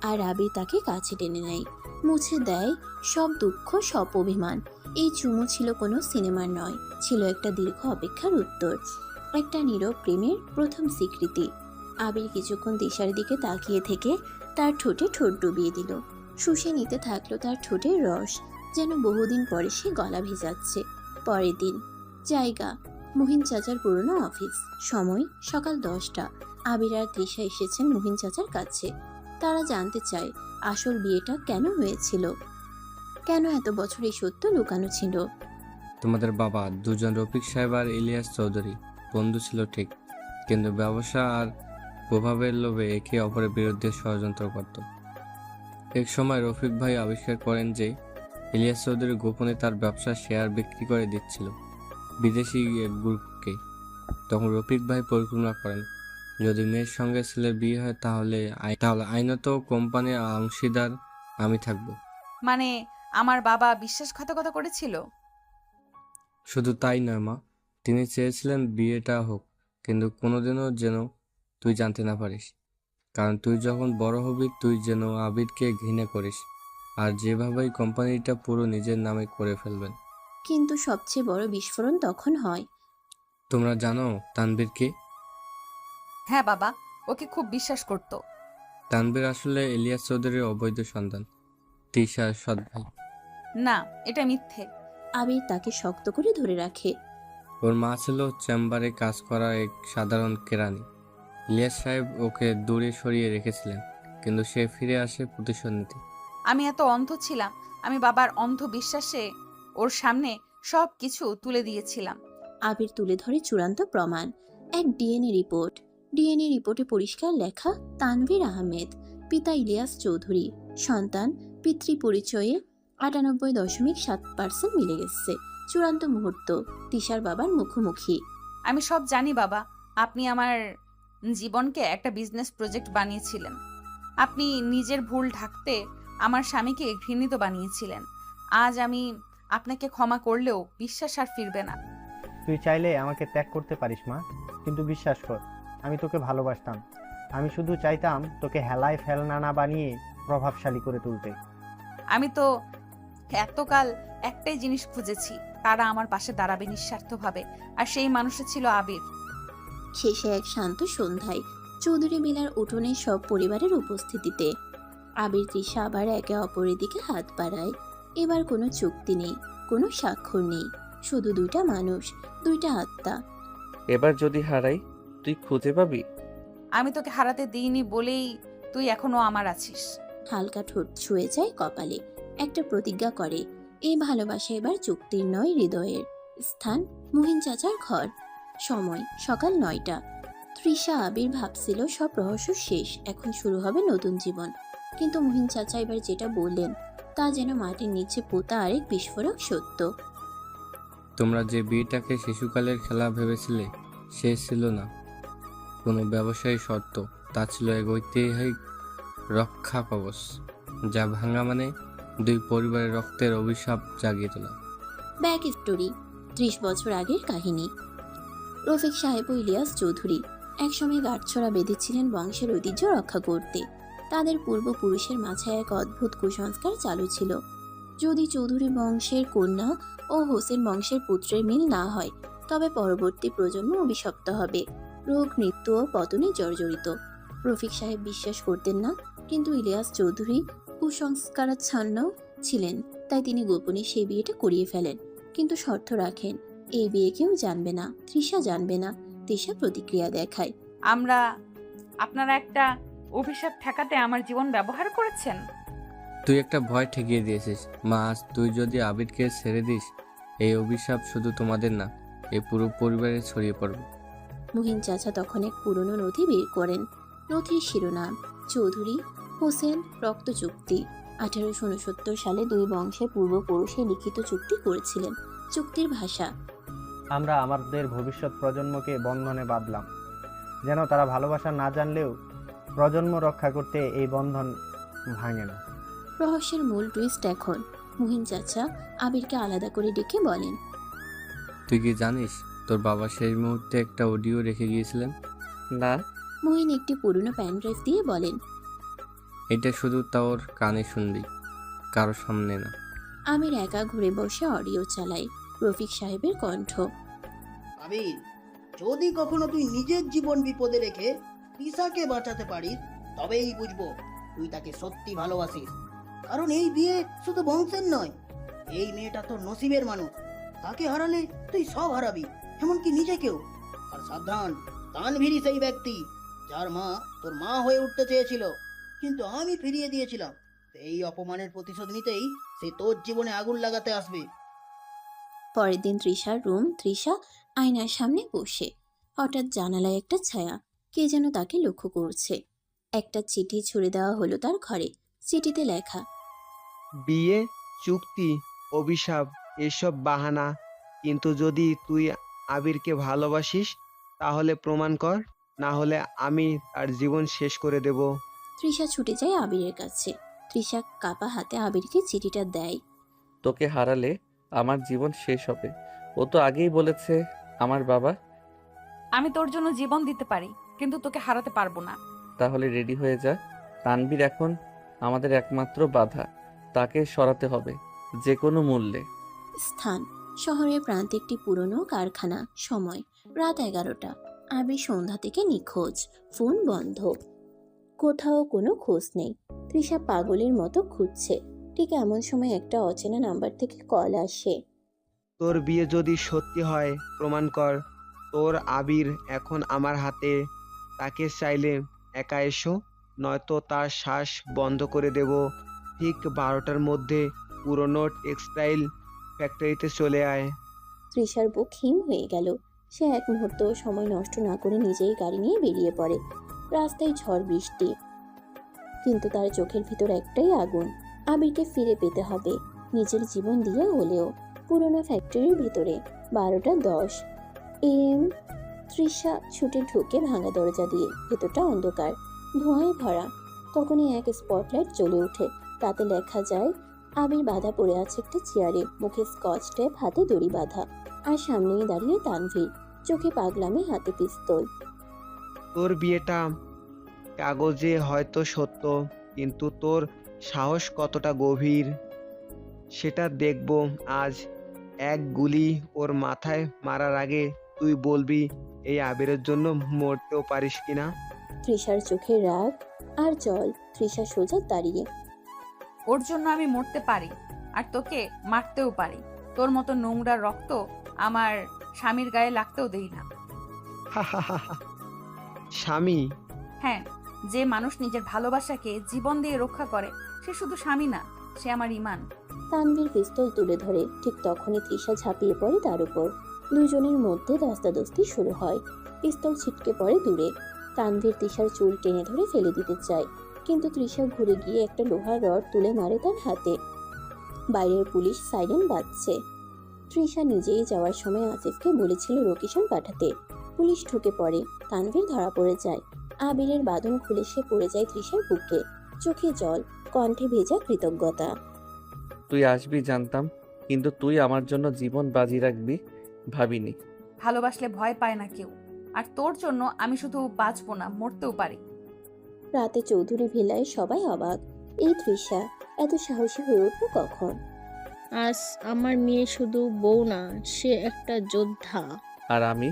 আর আবির তাকে কাছে টেনে নেয়, মুছে দেয় সব দুঃখ, সব অভিমান। এই চুমু ছিল কোনো সিনেমার নয়, ছিল একটা দীর্ঘ অপেক্ষার উত্তর, একটা নীরব প্রেমের প্রথম স্বীকৃতি। আবির কিছুক্ষণ তৃষার দিকে তাকিয়ে থেকে তার ঠোঁটে ঠোঁট ডুবিয়ে দিল। শুষে নিতে থাকলো তার ঠোঁটের রস, যেন বহুদিন পরে সে গলা ভেজাচ্ছে। পরের দিন, জায়গা মুহিন চাচার পুরনো অফিস। সময় সকাল 10টা। আবির আর তৃষা এসেছেন মুহিন চাচার কাছে। তারা জানতে চায় আসল বিয়েটা কেন হয়েছিল, কেন এত বছর এই সত্য লুকানো ছিল। তোমাদের বাবা দুজন রফিক সাহেব আর ইলিয়াস চৌধুরী বন্ধু ছিল ঠিক, কিন্তু ব্যবসা আর প্রভাবের লোভে একে অপরের বিরুদ্ধে ষড়যন্ত্র করত। এক সময় রফিক ভাই আবিষ্কার করেন যে ইলিয়াস চৌধুরী গোপনে তার ব্যবসার শেয়ার বিক্রি করে দিচ্ছিল বিদেশি এক গ্রুপকে। তখন রফিক ভাই পরিকল্পনা করেন, যদি মেয়ের সঙ্গে ছেলের বিয়ে হয় তাহলে আইনত কোম্পানির অংশীদার আমি থাকব। মানে আমার বাবা বিশ্বাসঘাতকতা করেছিল? শুধু তাই নয় মা, তিনি চেয়েছিলেন বিয়েটা হোক, কিন্তু কোনোদিনও যেন তুই জানতে না পারিস, কারণ তুই যখন বড় হবি তুই যেন আবিরকে ঘৃণা করিস, আর যেভাবেই কোম্পানিটা পুরো নিজের নামে করে ফেলবেন। কিন্তু সবচেয়ে বড় বিস্ফোরণ তখন হয়। তোমরা জানো তানভীরকে? হ্যাঁ বাবা, ওকে খুব বিশ্বাস করতো। তানভীর আসলে ইলিয়াস চৌধুরীর অবৈধ সন্তান, তৃষার সৎ ভাই। না, এটা মিথ্যে। আবির তাকে শক্ত করে ধরে রাখে। ওর মা ছিল চেম্বারে কাজ করা এক সাধারণ কেরানি। ইলিয়াস সাহেব ওকে দূরে সরিয়ে রেখেছিলেন, কিন্তু সে ফিরে আসে প্রতিশোধ নিতে। আমি এত অন্ধ ছিলাম, আমি বাবার অন্ধ বিশ্বাসে ওর সামনে সব কিছু তুলে দিয়েছিলাম। আবির তুলে ধরে চূড়ান্ত প্রমাণ, এক ডিএনএ রিপোর্ট। ডিএনএ রিপোর্টে পরিষ্কার লেখা তানভীর আহমেদ, পিতা ইলিয়াস চৌধুরী, সন্তান পিতৃ পরিচয়ে 98.7% মিলে গেছে। চূড়ান্ত মুহূর্ত, তিশার বাবার মুখোমুখি। আমি সব জানি বাবা, আপনি আমার জীবনকে একটা বিজনেস প্রজেক্ট বানিয়েছিলেন। আপনি নিজের ভুল ঢাকতে আমার স্বামীকে ঘৃণিত বানিয়েছিলেন। আজ আমি আপনাকে ক্ষমা করলেও বিশ্বাস আর ফিরবে না। তুই চাইলে আমাকে ত্যাগ করতে পারিস মা, কিন্তু বিশ্বাস কর, আমি তোকে ভালোবাসতাম। আমি শুধু চাইতাম তোকে হেলায় ফেলনা না বানিয়ে প্রভাবশালী করে তুলতে। আমি তো এতকাল একটাই জিনিস খুঁজেছি, তারা আমার পাশে দাঁড়াবে নিঃস্বার্থভাবে, আর সেই মানুষটা ছিল আবির। শেষে এক শান্ত সন্ধ্যায় চৌধুরী মিলার উঠোনে সব পরিবারের উপস্থিতিতে আবির তৃষা আবার একে অপরের দিকে হাত বাড়ায়। এবার কোনো চুক্তি নেই, কোনো স্বাক্ষর নেই, শুধু দুইটা মানুষ, দুইটা আত্মা। এবার যদি হারাই তুই খুঁজে পাবি? আমি তোকে হারাতে দিইনি বলেই তুই এখনো আমার আছিস। হালকা ঠোঁট ছুঁয়ে যায় কপালে, একটা প্রতিজ্ঞা করে, এই ভালোবাসা এবার চুক্তির নয়, হৃদয়ের। স্থান মুহিন চাচার ঘর। সময় সকাল 9টা। তৃষা আবির ভাবছিল সব রহস্য শেষ, এখন শুরু হবে নতুন জীবন। কিন্তু মুহিন চাচা এবার যেটা বললেন তা যেন মাটির নিচে পোতা আরেক বিস্ফোরক সত্য। তোমরা যে বিয়েটাকে শিশুকালের খেলা ভেবেছিলে সে ছিল না কোনো ব্যবসায়ী শর্ত, তা ছিল এক ঐতিহাসিক রক্ষা কবচ, যা ভাঙা মানে দুই পরিবারের রক্তের অভিশাপ জাগিয়ে তোলা। ব্যাক স্টোরি, 30 বছর আগের কাহিনী। রফিক সাহেব ও ইলিয়াস চৌধুরী একসময় গাঁটছড়া বেঁধেছিলেন বংশের ঐতিহ্য রক্ষা করতে। তাদের পূর্বপুরুষের মাঝে এক অদ্ভুত কুসংস্কার চালু ছিল, যদি চৌধুরী বংশের কন্যা ও হোসেন বংশের পুত্রের মিল না হয় তবে পরবর্তী প্রজন্ম অভিশপ্ত হবে, রোগ, মৃত্যু ও পতনে জর্জরিত। রফিক সাহেব বিশ্বাস করতেন না, কিন্তু ইলিয়াস চৌধুরী কুসংস্কারাচ্ছন্ন ছিলেন, তাই তিনি গোপনে সেই বিয়েটা করিয়ে ফেলেন। কিন্তু শর্ত রাখেন, এই বিয়ে কেউ জানবে না, তৃষা জানবে না। তৃষা প্রতিক্রিয়া দেখায়, আপনারা একটা অভিশাপ ঠেকাতে আমার জীবন ব্যবহার করেছেন। তুই একটা ভয় ঠেকিয়ে দিয়েছিস মা। আজ তুই যদি আবিরকে ছেড়ে দিস, এই অভিশাপ শুধু তোমাদের না, এই পুরো পরিবারে ছড়িয়ে পড়বে। মুহিন চাচা তখন এক পুরনো নথি বের করেন। নথির শিরোনাম চৌধুরী হোসেন রক্ত চুক্তি। 1869 সালে দুই বংশের পূর্বপুরুষে লিখিত চুক্তি করেছিলেন। চুক্তির ভাষা: আমরা আমাদের ভবিষ্যৎ প্রজন্মকে বন্ধনে বাঁধলাম, যেন তারা ভালোবাসা না জানলেও প্রজন্ম রক্ষা করতে এই বন্ধন ভাঙে না। রহস্যের মূল টুইস্ট এখন। মুহিন চাচা আবিরকে আলাদা করে ডেকে বলেন, তুই কি জানিস তোর বাবা সেই মুহূর্তে একটা অডিও রেখে গিয়েছিলেন? না। মুহিন একটি পুরনো প্যান ড্রাইভ দিয়ে বলেন, এটা শুধু তোর কানে শুনবি, কারো সামনে না। আমির একা ঘুরে বসে অডিও চালায়। রফিক সাহেবের কণ্ঠ: আবির, যদি কখনো তুই নিজের জীবন বিপদে রেখে তিশাকে বাঁচাতে পারিস, তবেই বুঝবো তুই তাকে সত্যি ভালোবাসিস। কারণ এই বিয়ে শুধু বংশের নয়, এই মেয়েটা তোর নসিবের মানুষ। তাকে হারালে তুই সব হারাবি, এমনকি নিজেকেও। আর সাবধান, তানভীরই সেই ব্যক্তি যার মা তোর মা হয়ে উঠতে চেয়েছিল, কিন্তু আমি ফিরিয়ে দিয়েছিলাম। এই অপমানের প্রতিশোধ নিতেই সে তোর জীবনে আগুন লাগাতে আসবে। পরের দিন তৃষার রুম। তৃষা আয়নার সামনে বসে। হঠাৎ জানালায় একটা ছায়া, কে যেন তাকে লক্ষ্য করছে। একটা চিঠি ছুড়ে দেওয়া হলো তার ঘরে। চিঠিতে লেখা: বিয়ে, চুক্তি, অভিশাপ এসব বাহানা, কিন্তু যদি তুই আবিরকে ভালোবাসিস তাহলে প্রমাণ কর, না হলে আমি তার জীবন শেষ করে দেব। তৃষা ছুটে যায় আবিরের কাছে। তৃষা কাপা হাতে আবিরকে চিঠিটা দেয়। তোকে হারালে আমার জীবন শেষ হবে। ও তো আগেই বলেছে আমার বাবা। আমি তোর জন্য জীবন দিতে পারি, কিন্তু তোকে হারাতে পারবো না। তাহলে রেডি হয়ে যা। তানভীর এখন আমাদের একমাত্র বাধা, তাকে সরাতে হবে যে কোনো মূল্যে। স্থান: শহরের প্রান্তে একটি পুরনো কারখানা। সময়: রাত 11টা। আবির সন্ধ্যা থেকে নিখোঁজ। ফোন বন্ধ, কোথাও কোনো খোঁজ নেই। তৃষা পাগলের মতো খুঁজছে। ঠিক এমন সময় একটা অচেনা নাম্বার থেকে কল আসে। তোর বিয়ে যদি সত্যি হয় প্রমাণ কর, তোর আবির এখন আমার হাতে। তাকে চাইলে একা এসো, নয়তো তার শ্বাস বন্ধ করে দেব। ঠিক 12টার মধ্যে পুরনো টেক্সটাইল ফ্যাক্টরিতে চলে আয়। তৃষার বুক হিম হয়ে গেল। সে এক মুহূর্ত সময় নষ্ট না করে নিজেই গাড়ি নিয়ে বেরিয়ে পড়ে। রাস্তায় ঝড় বৃষ্টি, কিন্তু তার চোখের ভিতর একটাই আগুন। আবিরকে ফিরে পেতে হবে, নিজের জীবন দিয়ে হলেও। পুরোনো ফ্যাক্টরির ভিতরে 12:10 AM। তৃষা ছুটে ঢুকে ভাঙা দরজা দিয়ে। ভেতরটা অন্ধকার, ধোঁয়ায় ভরা। তখনই এক স্পটলাইট জ্বলে ওঠে। তাতে লেখা যায়, আবির বাঁধা পড়ে আছে একটা চেয়ারে, মুখে স্কচ টেপ, হাতে দড়ি বাঁধা। আর সামনেই দাঁড়িয়ে তানভীর, চোখে পাগলামি, হাতে পিস্তল। তোর বিয়েটা কাগজে হয়তো সত্য, কিন্তু তোর সাহস কতটা গভীর সেটা দেখব আজ। এক গুলি ওর মাথায় মারার আগে তুই বলবি এই আবিরের জন্য মরতেও পারিস কিনা। তৃষার চোখে রাগ আর জল। তৃষা সোজা দাঁড়িয়ে। ওর জন্য আমি মরতে পারি, আর তোকে মারতেও পারি। তোর মতো নোংরা রক্ত আমার স্বামীর গায়ে লাগতেও দেই না। স্বামী? হ্যাঁ, যে মানুষ নিজের ভালোবাসাকে জীবন দিয়ে রক্ষা করে, সে শুধু স্বামী না, সে আমার ঈমান। তানভীর পিস্তল তুলে ধরে। ঠিক তখনই তৃষা ঝাঁপিয়ে পড়ে তার উপর। দুজনের মধ্যে ধস্তাধস্তি শুরু হয়। পিস্তল ছিটকে পড়ে দূরে। তানভীর তৃষার চুল টেনে ধরে ফেলে দিতে চায়, কিন্তু তৃষা ঘুরে গিয়ে একটা লোহার রড তুলে মারে তার হাতে। বাইরের পুলিশ সাইরেন বাজছে। তৃষা নিজেই যাওয়ার সময় আসিফকে বলেছিল লোকেশন পাঠাতে। পুলিশ ঢুকে পড়ে। তানভীর ধরা পড়ে যায়। আবিরের বাঁধন খুলে সে পড়ে যায় তৃষার বুকে। চোখে জল, কণ্ঠে ভেজা কৃতজ্ঞতা। তুই আসবি জানতাম, কিন্তু তুই আমার জন্য জীবন বাজি রাখবি ভাবিনি। ভালোবাসলে ভয় পায় না কেউ, আর তোর জন্য আমি শুধু বাঁচবো না, মরতেও পারি। রাতে চৌধুরী ভিলায় সবাই অবাক। এই তৃষা এত সাহসী হয়ে উঠল কখন? আজ আমার মেয়ে শুধু বউ না, সে একটা যোদ্ধা। আর আমি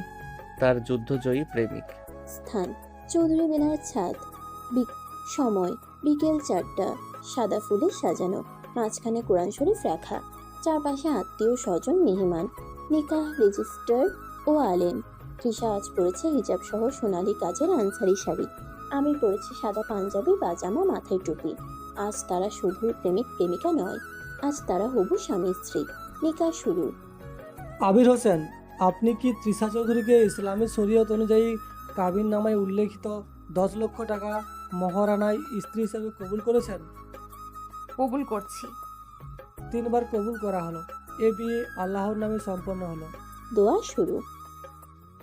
তার যুদ্ধজয়ী প্রেমিক। স্থান: চৌধুরী ভিলার ছাদ। সময়: বিকেল 4টা। সাদা ফুলে সাজানো, মাঝখানে কোরআন শরীফ রাখা। চারপাশে আত্মীয় স্বজন, মেহমান, নিকাহ রেজিস্টার ও আলেম। তৃষা আজ পরেছে হিজাব সহ সোনালী কাজের আনসারি শাড়ি। আমির পরেছে সাদা পাঞ্জাবি, পাজামা, মাথায় টুপি। আজ তারা শুধু প্রেমিক প্রেমিকা নয়, আজ তারা হবু স্বামী স্ত্রী। নিকাহ শুরু। আবির হোসেন, আপনি কি তৃষা চৌধুরীকে ইসলামী শরীয়ত অনুযায়ী কাবিন নামায় উল্লেখিত 10 লক্ষ টাকা মহারানায় স্ত্রী হিসেবে কবুল করেছেন? কবুল করছি। 3 বার কবুল করা হলো। এ বিয়ে আল্লাহর নামে সম্পন্ন হলো। দোয়া শুরু।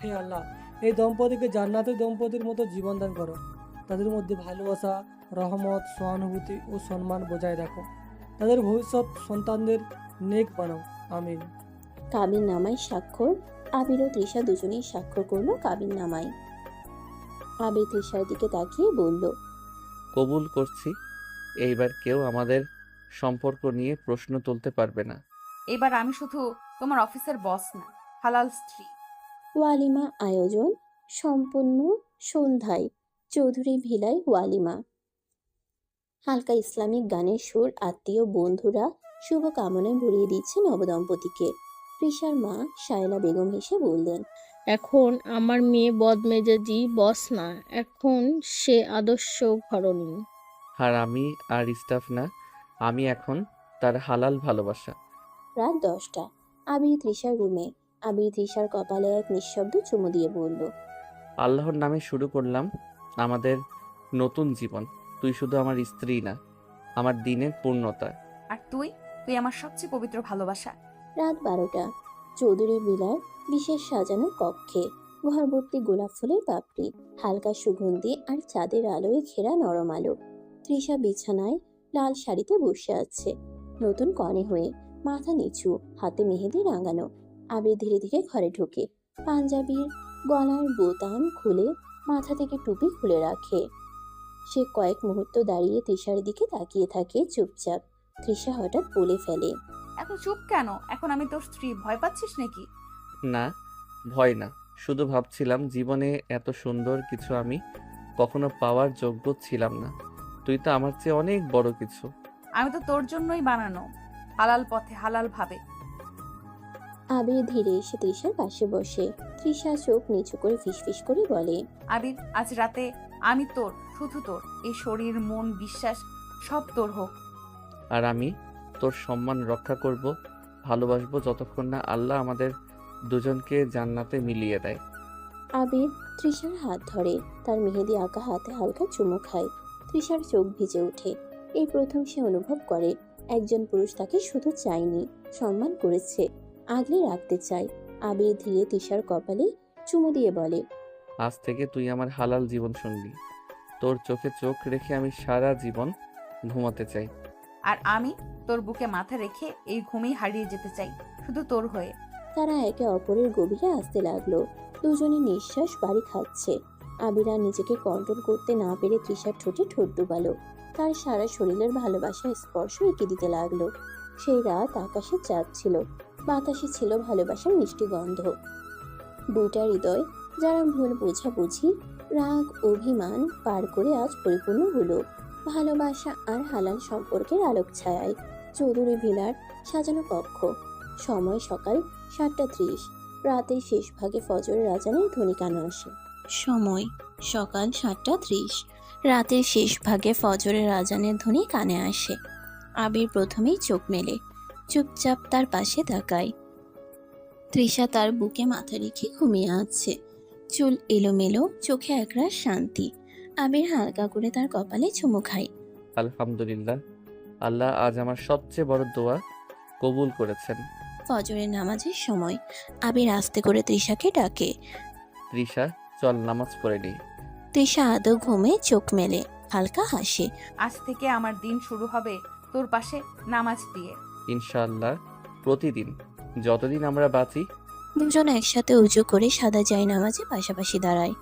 হে আল্লাহ, এই দম্পতিকে জান্নাতের দম্পতির মতো জীবন দান করো। তাদের মধ্যে ভালোবাসা, রহমত, সহানুভূতি ও সম্মান বজায় রাখো। তাদের ভবিষ্যৎ সন্তানদের নেক বানাও। আমিন। কাবিন নামায় স্বাক্ষর। আবির ও তৃষা দুজনেই স্বাক্ষর করলো কাবিন নামায়। আবির তৃষার দিকে তাকিয়ে বলল, কবুল করছি। এইবার কেউ আমাদের সম্পর্ক নিয়ে প্রশ্ন তুলতে পারবে না। এবার আমি শুধু তোমার অফিসের বস না, হালাল স্ত্রী। ওয়ালিমা আয়োজন সম্পন্ন সন্ধ্যায় চৌধুরী ভিলায় ওয়ালিমা। হালকা ইসলামিক গানের সুর, আত্মীয় বন্ধুরা শুভকামনায় ভরিয়ে দিচ্ছে নবদম্পতিকে। তৃষার মা শায়লা বেগম হেসে বললেন, এখন আমার মেয়ে বদমেজাজি বস না, এখন সে আদর্শ ঘরণী। আর আমি আর স্টাফ না, আমি এখন তার হালাল ভালোবাসা। রাত 10টা। আবির তৃষার রুমে। আবির তৃষার কপালে এক নিঃশব্দ চুমু দিয়ে বলল, আল্লাহর নামে শুরু করলাম আমাদের নতুন জীবন। তুই শুধু আমার স্ত্রী না, আমার দিনের পূর্ণতা। আর তুই তুই আমার সবচেয়ে পবিত্র ভালোবাসা। রাত 12টা। চৌধুরী বিলার বিশেষ সাজানো কক্ষে। ঘর ভর্তি গোলাপ ফুলের পাপড়ি, হালকা সুগন্ধি আর চাঁদের আলোয় ঘেরা নরম আলো। তৃষা বিছানায় লাল শাড়িতে বসে আছে, নতুন কনে হয়ে, মাথা নিচু, হাতে মেহেদি রাঙানো। আবির ধীরে ধীরে ঘরে ঢোকে। পাঞ্জাবির গলার বোতাম খুলে মাথা থেকে টুপি খুলে রাখে। সে কয়েক মুহূর্ত দাঁড়িয়ে তৃষার দিকে তাকিয়ে থাকে চুপচাপ। তৃষা হঠাৎ বলে ফেলে, এত চুপ কেন? এখন আমি তোর স্ত্রী, ভয় পাচ্ছিস নাকি? না, ভয় না, শুধু ভাবছিলাম জীবনে এত সুন্দর কিছু আমি কখনো পাওয়ার যোগ্য ছিলাম না। তুই তো আমার চেয়ে অনেক বড় কিছু। আমি তো তোর জন্যই বানানো, হালাল পথে হালাল ভাবে। আবির ধীরে এসে তৃষার পাশে বসে। তৃষা চোখ নিচু করে ফিসফিস করে বলে, আবির, আজ রাতে আমি তোর, শুধু তোর। এই শরীর, মন, বিশ্বাস সব তোর হোক। আর আমি তোর সম্মান রক্ষা করব, ভালোবাসবো যতক্ষণ না আল্লাহ আমাদের দুজনকে জান্নাতে মিলিয়ে দেয়। আবির তৃষার হাত ধরে, তার মেহেদি আঁকা হাতে হালকা চুমু খায়। তৃষার চোখ ভিজে ওঠে। এই প্রথম সে অনুভব করে একজন পুরুষ তাকে শুধু চায়নি, সম্মান করেছে, আগলে রাখতে চায়। আবির ধীরে তৃষার কপালে চুমু দিয়ে বলে, আজ থেকে তুই আমার হালাল জীবন সঙ্গী। তোর চোখে চোখ রেখে আমি সারা জীবন ঘুমাতে চাই। আর আমি তোর বুকে মাথা রেখে এই ঘুমেই হারিয়ে যেতে চাই, শুধু তোর হয়ে। তারা একে অপরের গভীরে আসতে লাগলো। দুজনে নিঃশ্বাস বাড়ি খাচ্ছে। আবির আর নিজেকে কন্ট্রোল করতে না পেরে তৃষার ঠোঁটে ঠোঁট ডুবালো। তার সারা শরীরের ভালোবাসা স্পর্শ এঁকে দিতে লাগলো। সেই রাত আকাশে চাঁদ ছিল, বাতাসে ছিল ভালোবাসার মিষ্টি গন্ধ। দুইটা হৃদয় যারা ভুল বোঝাবুঝি, রাগ, অভিমান পার করে আজ পরিপূর্ণ হলো ভালোবাসা আর হালাল সম্পর্কের আলোক ছায়ায়। চৌধুরী ভিলার সাজানো কক্ষ। সময় সকাল 7:30। রাতের শেষ ভাগে ফজরের আজানের ধ্বনি কানে আসে। সময় সকাল 7:30। রাতের শেষ ভাগে ফজরের আজানের ধ্বনি কানে আসে। আবির প্রথমেই চোখ মেলে, চুপচাপ তার পাশে তাকায়। তৃষা তার বুকে মাথা রেখে ঘুমিয়ে আছে, চুল এলোমেলো, চোখে একরাশ শান্তি। আবির হালকা করে তার কপালে চুমু খায়। আলহামদুলিল্লাহ, আল্লাহ আজ আমার সবচেয়ে বড় দোয়া কবুল করেছেন। ফজরের নামাজের সময় আবির আস্তে করে তৃষাকে ডাকে। তৃষা, চল নামাজ পড়ে নিই। তৃষা আদৌ ঘুমে চোখ মেলে, হালকা হাসে। আজ থেকে আমার দিন শুরু হবে তোর পাশে নামাজ দিয়ে। ইনশাআল্লাহ, প্রতিদিন যতদিন আমরা বাঁচি। দুজন একসাথে উঁচু করে সাদা যায় নামাজে পাশাপাশি দাঁড়ায়।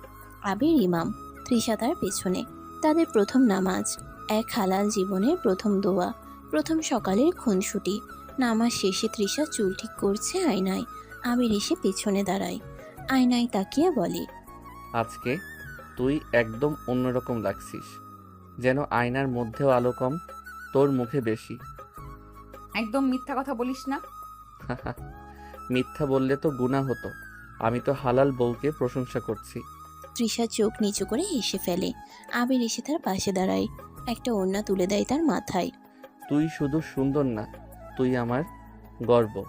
আবির ইমাম, তৃষা তার পেছনে। তাদের প্রথম নামাজ, এক হালাল জীবনের প্রথম দোয়া, প্রথম সকালের খুনসুটি। নামাজ শেষে তৃষা চুল ঠিক করছে আয়নায়। আবির এসে পেছনে দাঁড়ায়, আয়নায় তাকিয়ে বলে, আজকে তুই একদম অন্যরকম লাগছিস, যেন আয়নার মধ্যেও আলো কম, তোর মুখে বেশি। একদম মিথ্যা কথা বলিস না। মিথ্যা বললে তো গুনাহ হতো। আমি তো হালাল বউকে প্রশংসা করছি। তৃষা চোখ নিচু করে হেসে ফেলে। আবির এসে তার পাশে দাঁড়ায়, একটা ওড়না তুলে দেয় তার মাথায়। তুই শুধু সুন্দর না, তুই আমার গর্ব।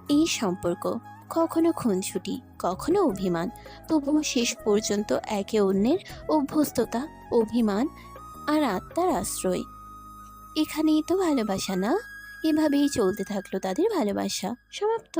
এই সম্পর্ক কখনো খুনছুটি, কখনো অভিমান, তবুও শেষ পর্যন্ত একে অন্যের অভ্যস্ততা, অভিমান আর আত্মার আশ্রয়। এখানেই তো ভালোবাসা, না? এভাবেই চলতে থাকলো তাদের ভালোবাসা। সমাপ্ত।